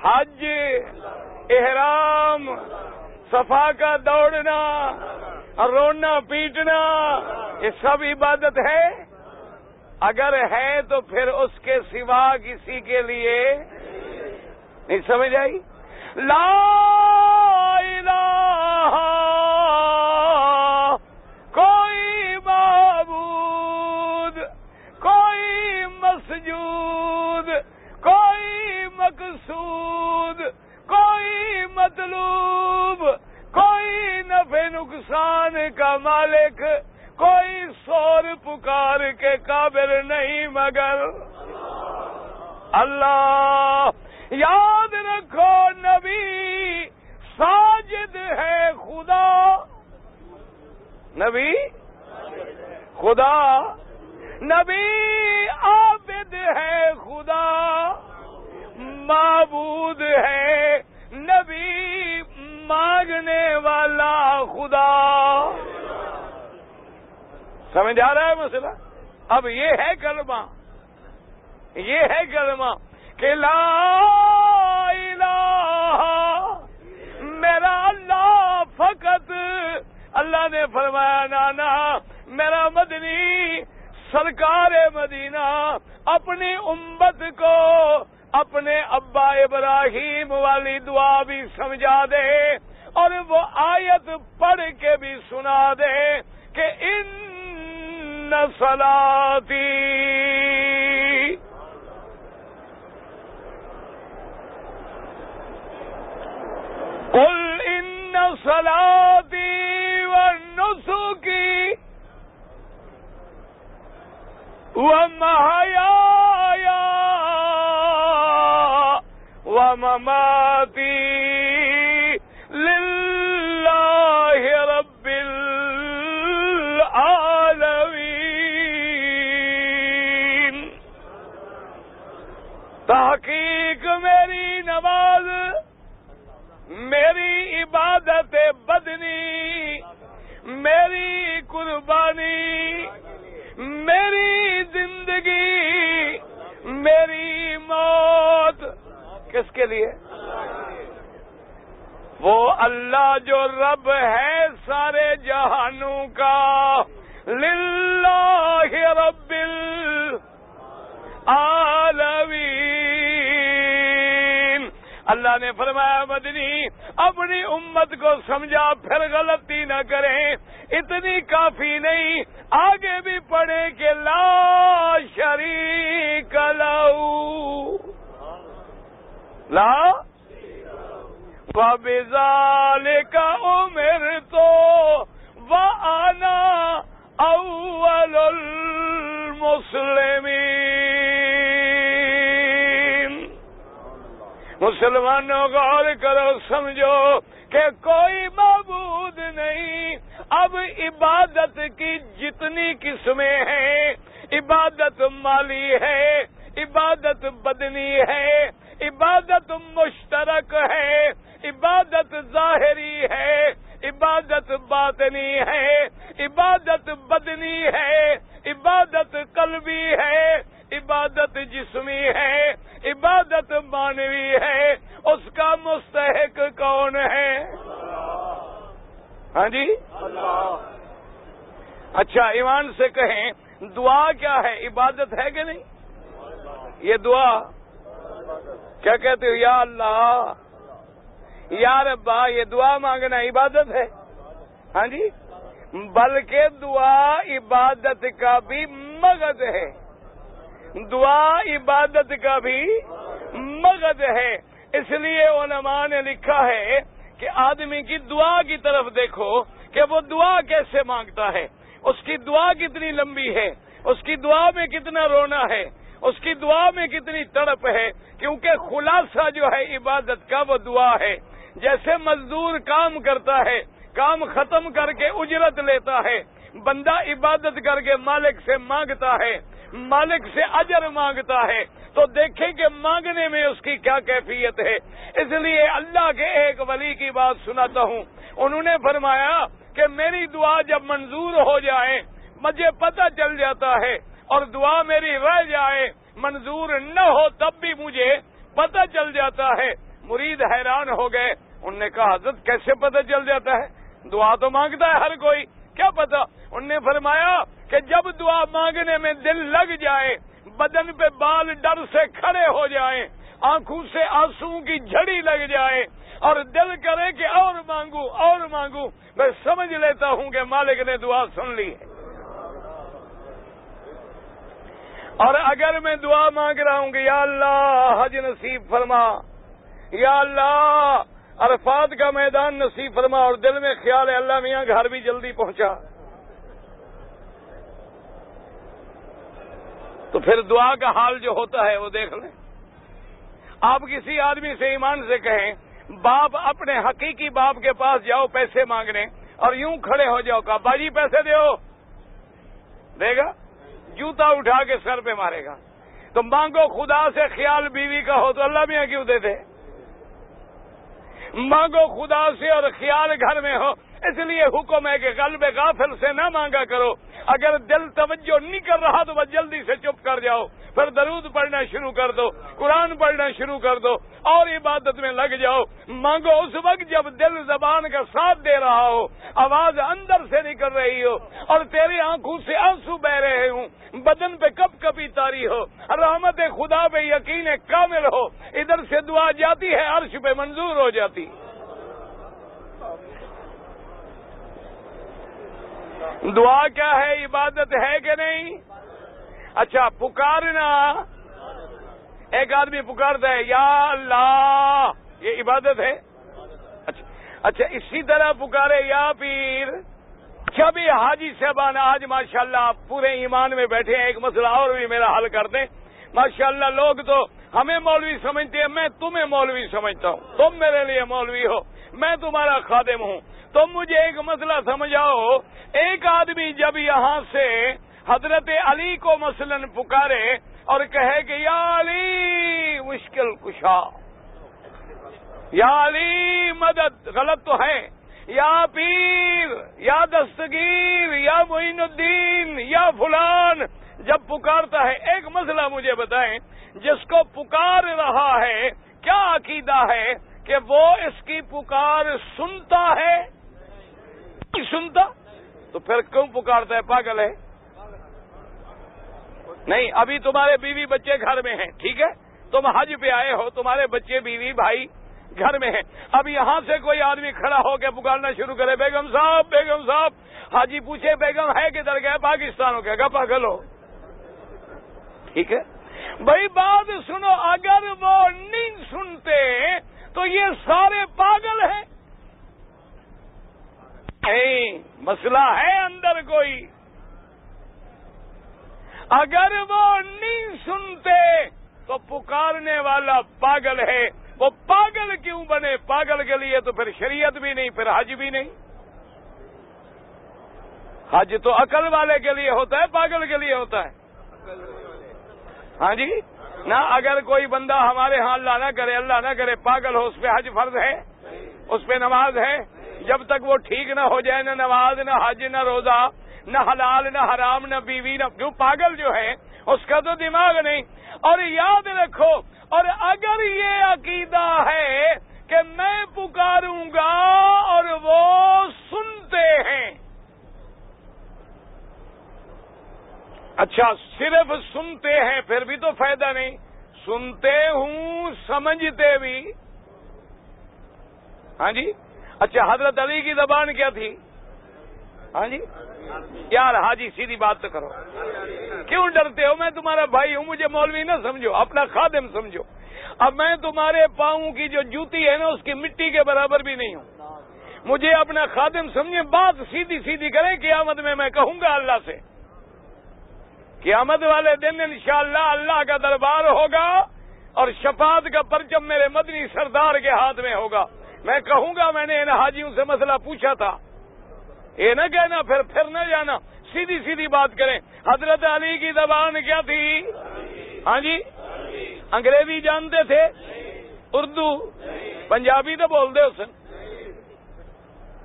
حج، احرام، صفا کا دوڑنا، رونا پیٹنا، یہ سب عبادت ہے۔ اگر ہے تو پھر اس کے سوا کسی کے لیے نہیں، سمجھ آئی؟ لا الہ، کوئی معبود، کوئی مسجود، کوئی مقصود، کوئی مطلوب، کوئی نفع نقصان کا مالک، کوئی شور پکار کے قابل نہیں مگر اللہ۔ یاد رکھو نبی ساجد ہے خدا، نبی خدا، نبی عابد ہے خدا، معبود ہے نبی، مانگنے والا خدا۔ سمجھ آ رہا ہے مسئلہ؟ اب یہ ہے کلمہ، یہ ہے کلمہ کہ لا الہ، میرا اللہ فقط۔ اللہ نے فرمایا نانا میرا مدنی سرکار مدینہ اپنی امت کو اپنے ابا ابراہیم والی دعا بھی سمجھا دے، اور وہ آیت پڑھ کے بھی سنا دے کہ ان صلاتی، قل ان صلاتی ونسکی ومحیایا ومماتی للہ رب العالمین۔ تحقیق میری نماز، میری عبادت بدنی، میری قربانی، میری زندگی، میری موت کس کے لیے؟ وہ اللہ جو رب ہے سارے جہانوں کا، للہ رب العالمین۔ اللہ نے فرمایا مدنی اپنی امت کو سمجھا، پھر غلطی نہ کریں، اتنی کافی نہیں، آگے بھی پڑھیں کہ لا شریک لہو، لا وَبِذَالِكَ أُمِرْتُ وَأَنَا أَوَّلُ الْمُسْلِمِينَ۔ مسلمانوں غور کرو، سمجھو کہ کوئی معبود نہیں۔ اب عبادت کی جتنی قسمیں ہیں، عبادت مالی ہے، عبادت بدنی ہے، عبادت مشترک ہے، عبادت ظاہری ہے، عبادت باطنی ہے، عبادت بدنی ہے، عبادت قلبی ہے، عبادت جسمی ہے، عبادت مانوی ہے۔ اس کا مستحق کون ہے؟ ہاں جی اچھا ایمان سے کہیں دعا کیا ہے؟ عبادت ہے کہ نہیں؟ یہ دعا کیا کہتے ہو؟ یا اللہ یا ربا، یہ دعا مانگنا عبادت ہے؟ ہاں جی، بلکہ دعا عبادت کا بھی مغز ہے، دعا عبادت کا بھی مغز ہے۔ اس لیے علماء نے لکھا ہے کہ آدمی کی دعا کی طرف دیکھو کہ وہ دعا کیسے مانگتا ہے، اس کی دعا کتنی لمبی ہے، اس کی دعا میں کتنا رونا ہے، اس کی دعا میں کتنی تڑپ ہے، کیونکہ خلاصہ جو ہے عبادت کا وہ دعا ہے۔ جیسے مزدور کام کرتا ہے، کام ختم کر کے اجرت لیتا ہے، بندہ عبادت کر کے مالک سے مانگتا ہے، مالک سے اجر مانگتا ہے، تو دیکھیں کہ مانگنے میں اس کی کیا کیفیت ہے۔ اس لیے اللہ کے ایک ولی کی بات سناتا ہوں، انہوں نے فرمایا کہ میری دعا جب منظور ہو جائے مجھے پتہ چل جاتا ہے، اور دعا میری رہ جائے منظور نہ ہو تب بھی مجھے پتہ چل جاتا ہے۔ مرید حیران ہو گئے، انہوں نے کہا حضرت کیسے پتہ چل جاتا ہے؟ دعا تو مانگتا ہے ہر کوئی، کیا پتا؟ انہوں نے فرمایا کہ جب دعا مانگنے میں دل لگ جائے، بدن پہ بال ڈر سے کھڑے ہو جائیں، آنکھوں سے آنسو کی جھڑی لگ جائے اور دل کرے کہ اور مانگوں، میں سمجھ لیتا ہوں کہ مالک نے دعا سن لی ہے۔ اور اگر میں دعا مانگ رہا ہوں کہ یا اللہ حج نصیب فرما، یا اللہ عرفات کا میدان نصیب فرما، اور دل میں خیال ہے اللہ میاں گھر بھی جلدی پہنچا، تو پھر دعا کا حال جو ہوتا ہے وہ دیکھ لیں۔ آپ کسی آدمی سے ایمان سے کہیں باپ، اپنے حقیقی باپ کے پاس جاؤ پیسے مانگنے، اور یوں کھڑے ہو جاؤ، کہا باجی پیسے دے گا؟ جوتا اٹھا کے سر پہ مارے گا۔ تو مانگو خدا سے، خیال بیوی کا ہو تو اللہ میاں کیوں دیتے؟ مانگو خدا سے اور خیال گھر میں ہو، اس لیے حکم ہے کہ قلب غافل سے نہ مانگا کرو۔ اگر دل توجہ نہیں کر رہا تو بس جلدی سے چپ کر جاؤ، پھر درود پڑھنا شروع کر دو، قرآن پڑھنا شروع کر دو اور عبادت میں لگ جاؤ۔ مانگو اس وقت جب دل زبان کا ساتھ دے رہا ہو، آواز اندر سے نکل رہی ہو اور تیری آنکھوں سے آنسو بہ رہے ہوں، بدن پہ کپ کپی تاری ہو، رحمت خدا پہ یقین کامل ہو، ادھر سے دعا جاتی ہے عرش پہ منظور ہو جاتی۔ دعا کیا ہے؟ عبادت ہے کہ نہیں؟ اچھا پکارنا، ایک آدمی پکارتا ہے یا اللہ، یہ عبادت ہے؟ اچھا اسی طرح پکارے یا پیر۔ کیا بھی حاجی صاحبان آج ماشاءاللہ آپ پورے ایمان میں بیٹھے ہیں، ایک مسئلہ اور بھی میرا حل کر دیں۔ ماشاءاللہ لوگ تو ہمیں مولوی سمجھتے ہیں، میں تمہیں مولوی سمجھتا ہوں، تم میرے لیے مولوی ہو، میں تمہارا خادم ہوں۔ تم مجھے ایک مسئلہ سمجھاؤ، ایک آدمی جب یہاں سے حضرت علی کو مثلا پکارے اور کہے کہ یا علی مشکل کشا، یا علی مدد، غلط تو ہے، یا پیر، یا دستگیر، یا معین الدین، یا فلان، جب پکارتا ہے ایک مسئلہ مجھے بتائیں، جس کو پکار رہا ہے کیا عقیدہ ہے کہ وہ اس کی پکار سنتا ہے؟ نہیں سنتا تو پھر کیوں پکارتا ہے؟ پاگل ہے؟ نہیں، ابھی تمہارے بیوی بچے گھر میں ہیں، ٹھیک ہے، تم حج پہ آئے ہو، تمہارے بچے بیوی بھائی گھر میں ہیں، اب یہاں سے کوئی آدمی کھڑا ہو کے پکارنا شروع کرے بیگم صاحب بیگم صاحب، حاجی پوچھے بیگم ہے کدھر گئے؟ پاکستان ہو گیا، پاگل ہو؟ ٹھیک ہے بھائی، بات سنو، اگر وہ نہیں سنتے تو یہ سارے پاگل ہیں؟ نہیں، مسئلہ ہے اندر کوئی۔ اگر وہ نہیں سنتے تو پکارنے والا پاگل ہے۔ وہ پاگل کیوں بنے؟ پاگل کے لیے تو پھر شریعت بھی نہیں، پھر حج بھی نہیں۔ حج تو عقل والے کے لیے ہوتا ہے، پاگل کے لیے ہوتا ہے۔ ہاں جی نہ، اگر کوئی بندہ ہمارے ہاں اللہ نہ کرے پاگل ہو، اس پہ حج فرض ہے، اس پہ نماز ہے، جب تک وہ ٹھیک نہ ہو جائے، نہ نماز، نہ حج، نہ روزہ، نہ حلال، نہ حرام، نہ بیوی، نہ کیوں؟ پاگل جو ہے اس کا تو دماغ نہیں۔ اور یاد رکھو، اور اگر یہ عقیدہ ہے کہ میں پکاروں گا اور وہ سنتے ہیں. اچھا صرف سنتے ہیں پھر بھی تو فائدہ نہیں. سنتے ہوں سمجھتے بھی. ہاں جی. اچھا حضرت علی کی زبان کیا تھی؟ ہاں جی یار حاجی سیدھی بات تو کرو. کیوں ڈرتے ہو؟ میں تمہارا بھائی ہوں، مجھے مولوی نہ سمجھو، اپنا خادم سمجھو. اب میں تمہارے پاؤں کی جو جوتی ہے نا اس کی مٹی کے برابر بھی نہیں ہوں. مجھے اپنا خادم سمجھے، بات سیدھی سیدھی کریں. قیامت میں کہوں گا اللہ سے، قیامت والے دن انشاءاللہ اللہ کا دربار ہوگا اور شفاعت کا پرچم میرے مدنی سردار کے ہاتھ میں ہوگا. میں کہوں گا میں نے ان حاجیوں سے مسئلہ پوچھا تھا. یہ نہ کہنا پھر نہ جانا، سیدھی سیدھی بات کریں. حضرت علی کی زبان کیا تھی؟ ہاں جی. انگریزی جانتے تھے؟ اردو؟ پنجابی تو بول دے حسن.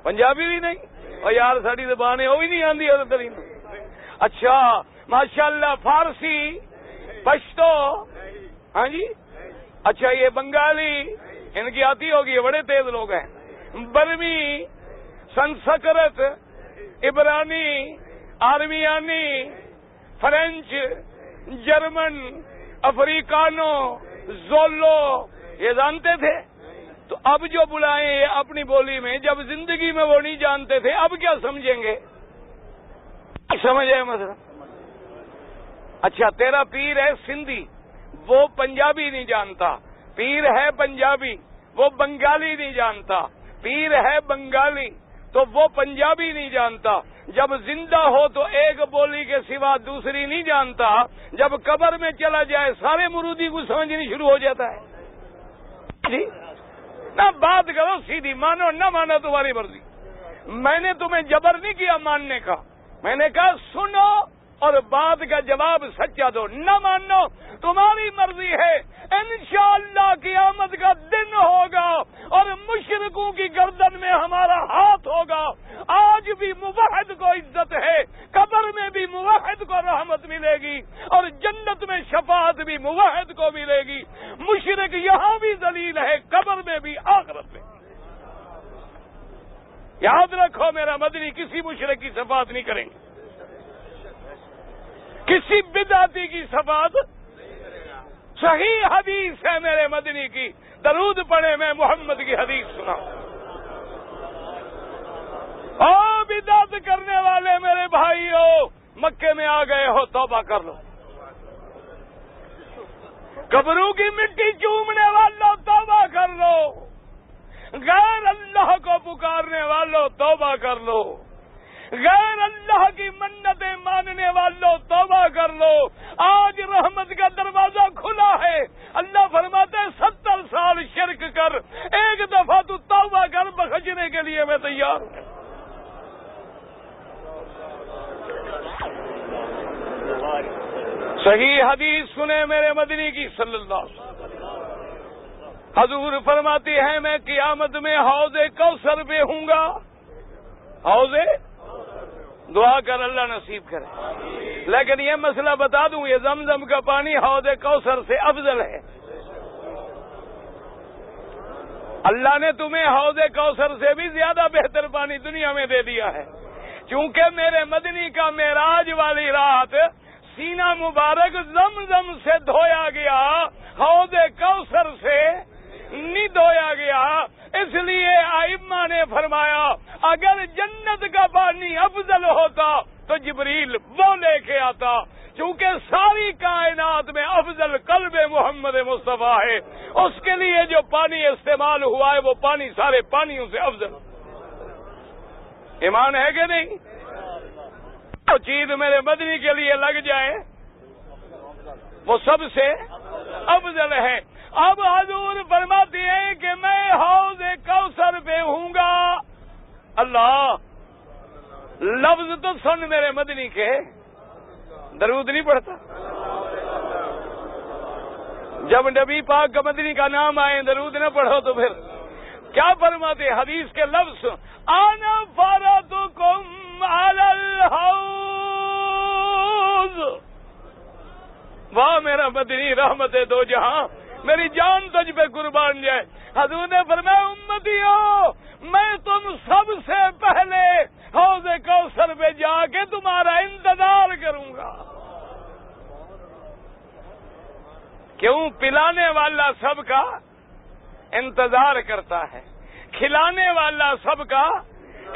پنجابی بھی نہیں؟ اور یار ساری زبانیں وہ بھی نہیں آتی حضرت علی. اچھا ماشاءاللہ فارسی، پشتو، ہاں جی. اچھا یہ بنگالی ان کی آتی ہوگی، یہ بڑے تیز لوگ ہیں. برمی، سنسکرت، عبرانی، آرمیانی، فرینچ، جرمن، افریقانو، زولو، یہ جانتے تھے. تو اب جو بلائیں اپنی بولی میں، جب زندگی میں وہ نہیں جانتے تھے اب کیا سمجھیں گے؟ سمجھے مثلا؟ اچھا تیرا پیر ہے سندھی، وہ پنجابی نہیں جانتا. پیر ہے پنجابی، وہ بنگالی نہیں جانتا. پیر ہے بنگالی تو وہ پنجابی نہیں جانتا. جب زندہ ہو تو ایک بولی کے سوا دوسری نہیں جانتا. جب قبر میں چلا جائے سارے مرودی کو سمجھنی شروع ہو جاتا ہے. جی نہ بات کرو سیدھی، مانو نہ مانو تمہاری مرضی. میں نے تمہیں جبر نہیں کیا ماننے کا، میں نے کہا سنو اور بات کا جواب سچا دو. نہ مانو تمہاری مرضی ہے. انشاءاللہ قیامت کا دن ہوگا اور مشرکوں کی گردن میں ہمارا ہاتھ ہوگا. آج بھی موحد کو عزت ہے، قبر میں بھی موحد کو رحمت ملے گی اور جنت میں شفاعت بھی موحد کو ملے گی. مشرک یہاں بھی ذلیل ہے، قبر میں بھی آخرت میں. یاد رکھو میرا مدنی کسی مشرک کی شفاعت نہیں کریں گے، کسی بدعتی کی شفاعت. صحیح حدیث ہے میرے مدنی کی، درود پڑھے میں محمد کی حدیث سنا. او بدعت کرنے والے میرے بھائیو، مکے میں آ گئے ہو توبہ کر لو. قبروں کی مٹی چومنے والوں توبہ کر لو. غیر اللہ کو پکارنے والوں توبہ کر لو. غیر اللہ کی منتیں ماننے والوں توبہ کر لو. آج رحمت کا دروازہ کھلا ہے. اللہ فرماتے ہیں 70 سال شرک کر، ایک دفعہ تو توبہ کر، بخشنے کے لیے میں تیار ہوں. صحیح حدیث سنے میرے مدنی کی صلی اللہ علیہ وسلم. حضور فرماتی ہیں میں قیامت میں حوض کوثر پہ ہوں گا. حوض دعا کر اللہ نصیب کرے. لیکن یہ مسئلہ بتا دوں، یہ زمزم کا پانی حوض کوثر سے افضل ہے. اللہ نے تمہیں حوض کوثر سے بھی زیادہ بہتر پانی دنیا میں دے دیا ہے. چونکہ میرے مدنی کا معراج والی رات سینہ مبارک زمزم سے دھویا گیا، حوض کوثر سے نہیں دھویا گیا. اس لیے ائمہ نے فرمایا اگر جنت کا پانی افضل ہوتا تو جبریل وہ لے کے آتا. چونکہ ساری کائنات میں افضل قلب محمد مصطفیٰ ہے، اس کے لیے جو پانی استعمال ہوا ہے وہ پانی سارے پانیوں سے افضل. ایمان ہے کہ نہیں؟ جو چیز میرے مدنی کے لیے لگ جائے وہ سب سے افضل ہے. اب حضور فرماتی ہیں کہ میں حوض کوثر پہ ہوں گا. اللہ لفظ تو سن میرے مدنی کے، درود نہیں پڑھتا. جب نبی پاک کا مدنی کا نام آئے درود نہ پڑھو تو پھر کیا فرماتے؟ حدیث کے لفظ انا فرضکم علی الحوض. واہ میرا مدنی رحمت دو جہاں، میری جان تجھ پہ قربان جائے. حضور نے فرمایا امتیو میں تم سب سے پہلے حوض کوثر پہ جا کے تمہارا انتظار کروں گا. کیوں؟ پلانے والا سب کا انتظار کرتا ہے، کھلانے والا سب کا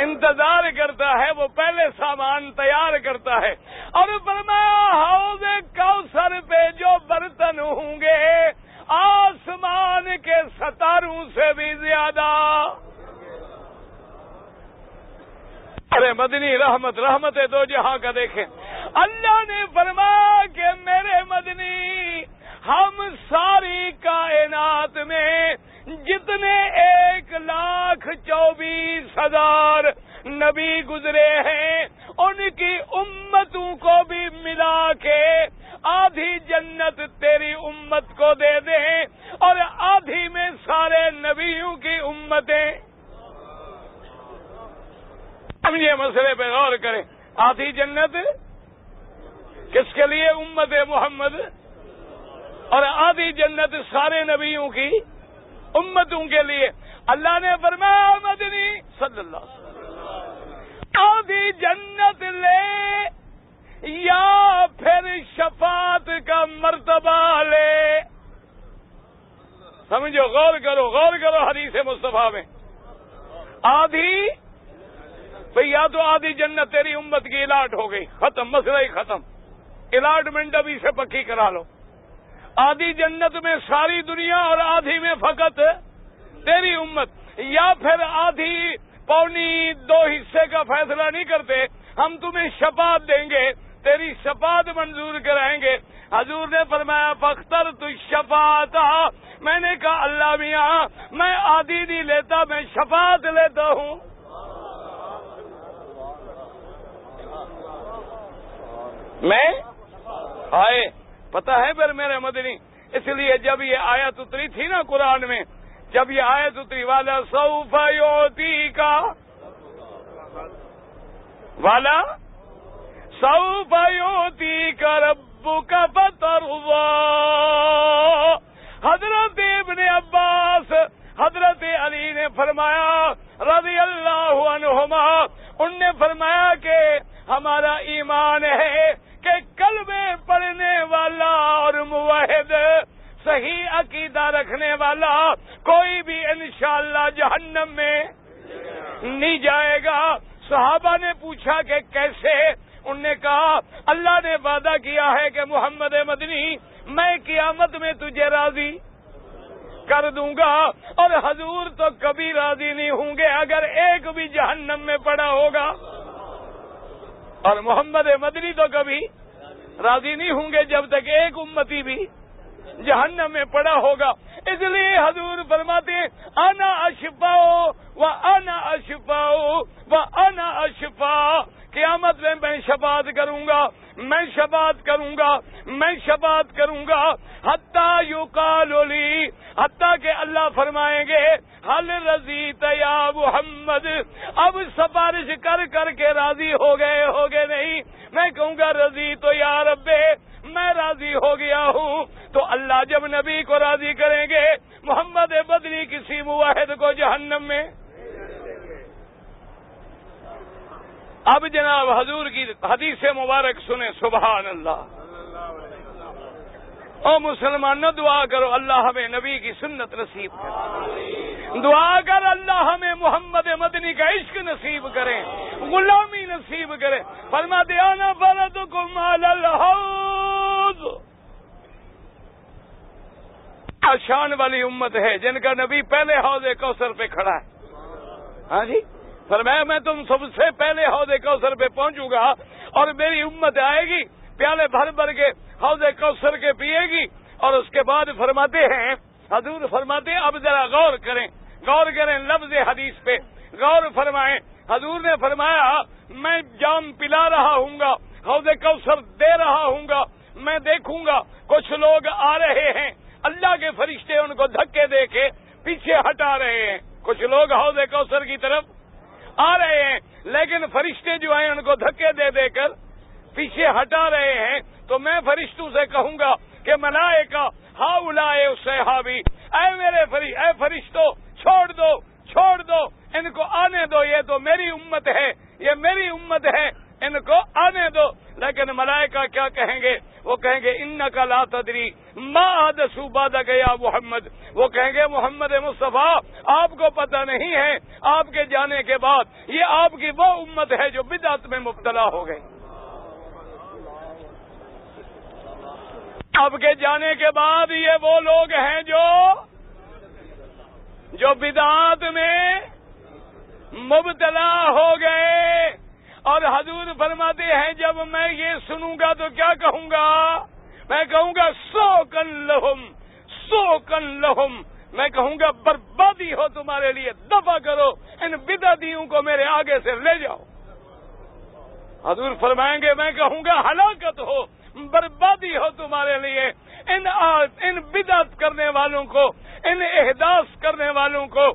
انتظار کرتا ہے، وہ پہلے سامان تیار کرتا ہے. اور فرمایا حوض کوثر پہ جو برتن ہوں گے آسمان کے ستاروں سے بھی زیادہ. ارے مدنی رحمت دو جہاں کا دیکھیں. اللہ نے فرمایا کہ میرے مدنی ہم ساری کائنات میں جتنے 1,24,000 نبی گزرے ہیں ان کی امتوں کو بھی ملا کے آدھی جنت تیری امت کو دے دیں اور آدھی میں سارے نبیوں کی امتیں. ہم یہ مسئلے پہ غور کریں. آدھی جنت کس کے لیے؟ امت محمد. اور آدھی جنت سارے نبیوں کی امتوں کے لیے. اللہ نے فرمایا مدنی صلی اللہ علیہ وسلم آدھی جنت لے یا پھر شفاعت کا مرتبہ لے. سمجھو، غور کرو حدیث مصطفیٰ میں. آدھی بھئی یا تو آدھی جنت تیری امت کی الاٹ ہو گئی، ختم، مسئلہ ہی ختم. الاٹمنٹ ابھی سے پکی کرا لو. آدھی جنت میں ساری دنیا اور آدھی میں فقط تیری امت. یا پھر آدھی پونی 2 حصے کا فیصلہ نہیں کرتے، ہم تمہیں شفاعت دیں گے، تیری شفاعت منظور کرائیں گے. حضور نے فرمایا فختر تو شفاعت. میں نے کہا اللہ میاں میں آدھی نہیں لیتا، میں شفاعت لیتا ہوں. میں آئے پتا ہے پھر میرے مدنی، اس لیے جب یہ آیت اتری تھی نا قرآن میں، جب یہ آیت اتری والا سوف یعطی کا والا سوف یعطی کا ربک فترضی. حضرت ابن عباس حضرت علی نے فرمایا رضی اللہ عنہما، ان نے فرمایا کہ ہمارا ایمان ہے کہ کلمے پڑھنے والا اور موحد صحیح عقیدہ رکھنے والا کوئی بھی انشاءاللہ جہنم میں نہیں جائے گا. صحابہ نے پوچھا کہ کیسے؟ انہوں نے کہا اللہ نے وعدہ کیا ہے کہ محمد مدنی میں قیامت میں تجھے راضی کر دوں گا، اور حضور تو کبھی راضی نہیں ہوں گے اگر ایک بھی جہنم میں پڑا ہوگا، اور محمد مدنی تو کبھی راضی نہیں ہوں گے جب تک ایک امتی بھی جہنم میں پڑا ہوگا. اس لیے حضور فرماتے ہیں انا اشفاء و انا اشفاء و انا اشفاء. قیامت میں شفاعت کروں گا، میں شفاعت کروں گا، میں شفاعت کروں گا. حتیٰ یقال لی، حتیٰ کہ اللہ فرمائیں گے حل رضیت یا محمد، اب سفارش کر کر کے راضی ہو گئے نہیں. میں کہوں گا رضی تو یا رب، میں راضی ہو گیا ہوں. تو اللہ جب نبی کو راضی کریں گے، محمد بدری کسی موحد کو جہنم میں. اب جناب حضور کی حدیث مبارک سنیں. سبحان اللہ. او مسلمانوں دعا کرو اللہ ہمیں نبی کی سنت نصیب کرے. دعا کر اللہ ہمیں محمد مدنی کا عشق نصیب کرے، غلامی نصیب کرے. فرماتے انا فرضکم علی الحوض. شان والی امت ہے جن کا نبی پہلے حوض کوثر پہ کھڑا ہے. ہاں جی، فرمایا میں تم سب سے پہلے حوض کوثر پہ پہنچوں گا اور میری امت آئے گی پیالے بھر بھر کے حوض کوثر کے پیے گی. اور اس کے بعد فرماتے ہیں حضور فرماتے ہیں اب ذرا غور کریں لفظ حدیث پہ غور فرمائیں. حضور نے فرمایا میں جام پلا رہا ہوں گا، حوض کوثر دے رہا ہوں گا. میں دیکھوں گا کچھ لوگ آ رہے ہیں، اللہ کے فرشتے ان کو دھکے دے کے پیچھے ہٹا رہے ہیں. کچھ لوگ حوض کوثر کی طرف آ رہے ہیں، لیکن فرشتے جو ہیں ان کو دھکے دے دے کر پیچھے ہٹا رہے ہیں تو میں فرشتوں سے کہوں گا کہ ملائکہ ہاؤلائے صحابی، اے فرشتوں چھوڑ دو ان کو آنے دو، یہ تو میری امت ہے، یہ میری امت ہے، ان کو آنے دو۔ لیکن ملائکہ کیا کہیں گے؟ وہ کہیں گے انک لا تدری ما احدثوا بعدک یا محمد، وہ کہیں گے محمد مصطفیٰ آپ کو پتہ نہیں ہے آپ کے جانے کے بعد یہ آپ کی وہ امت ہے جو بدعت میں مبتلا ہو گئی۔ آپ کے جانے کے بعد یہ وہ لوگ ہیں جو بدعت میں مبتلا ہو گئے۔ اور حضور فرماتے ہیں جب میں یہ سنوں گا تو کیا کہوں گا؟ میں کہوں گا سوکن لہم، میں کہوں گا بربادی ہو تمہارے لیے، دفع کرو ان بدعتیوں کو میرے آگے سے لے جاؤ۔ حضور فرمائیں گے میں کہوں گا ہلاکت ہو، بربادی ہو تمہارے لیے، ان بدعت کرنے والوں کو، ان احداث کرنے والوں کو،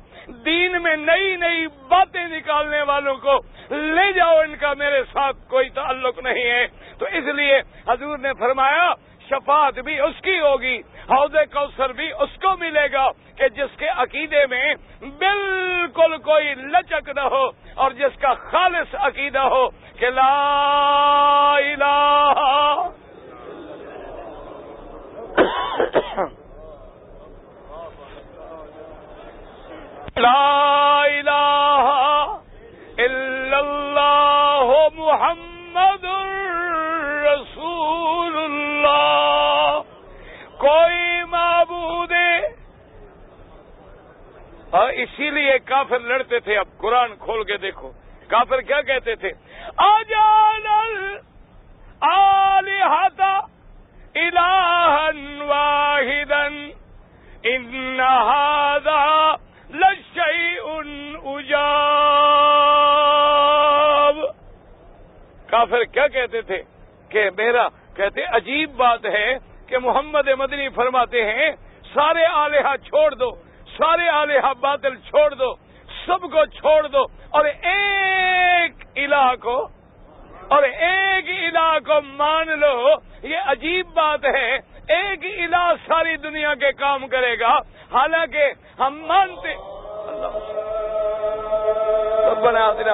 دین میں نئی نئی باتیں نکالنے والوں کو لے جاؤ، ان کا میرے ساتھ کوئی تعلق نہیں ہے۔ تو اس لیے حضور نے فرمایا شفاعت بھی اس کی ہوگی، حوض کوثر بھی اس کو ملے گا کہ جس کے عقیدے میں بالکل کوئی لچک نہ ہو اور جس کا خالص عقیدہ ہو کہ لا الہ لا الہ الا اللہ محمد رسول اللہ، کوئی معبود ہے۔ اور اسی لیے کافر لڑتے تھے۔ اب قرآن کھول کے دیکھو کافر کیا کہتے تھے؟ اجعل الآلہۃ الہا واحدا ان ھذا لشیء عجاب۔ کافر کیا کہتے تھے کہ کہتے عجیب بات ہے کہ محمد مدنی فرماتے ہیں سارے آلہہ چھوڑ دو، سارے آلہہ باطل چھوڑ دو، سب کو چھوڑ دو اور ایک الہ کو مان لو۔ یہ عجیب بات ہے، ایک الہ ساری دنیا کے کام کرے گا، حالانکہ ہم مانتے ربنا آتنا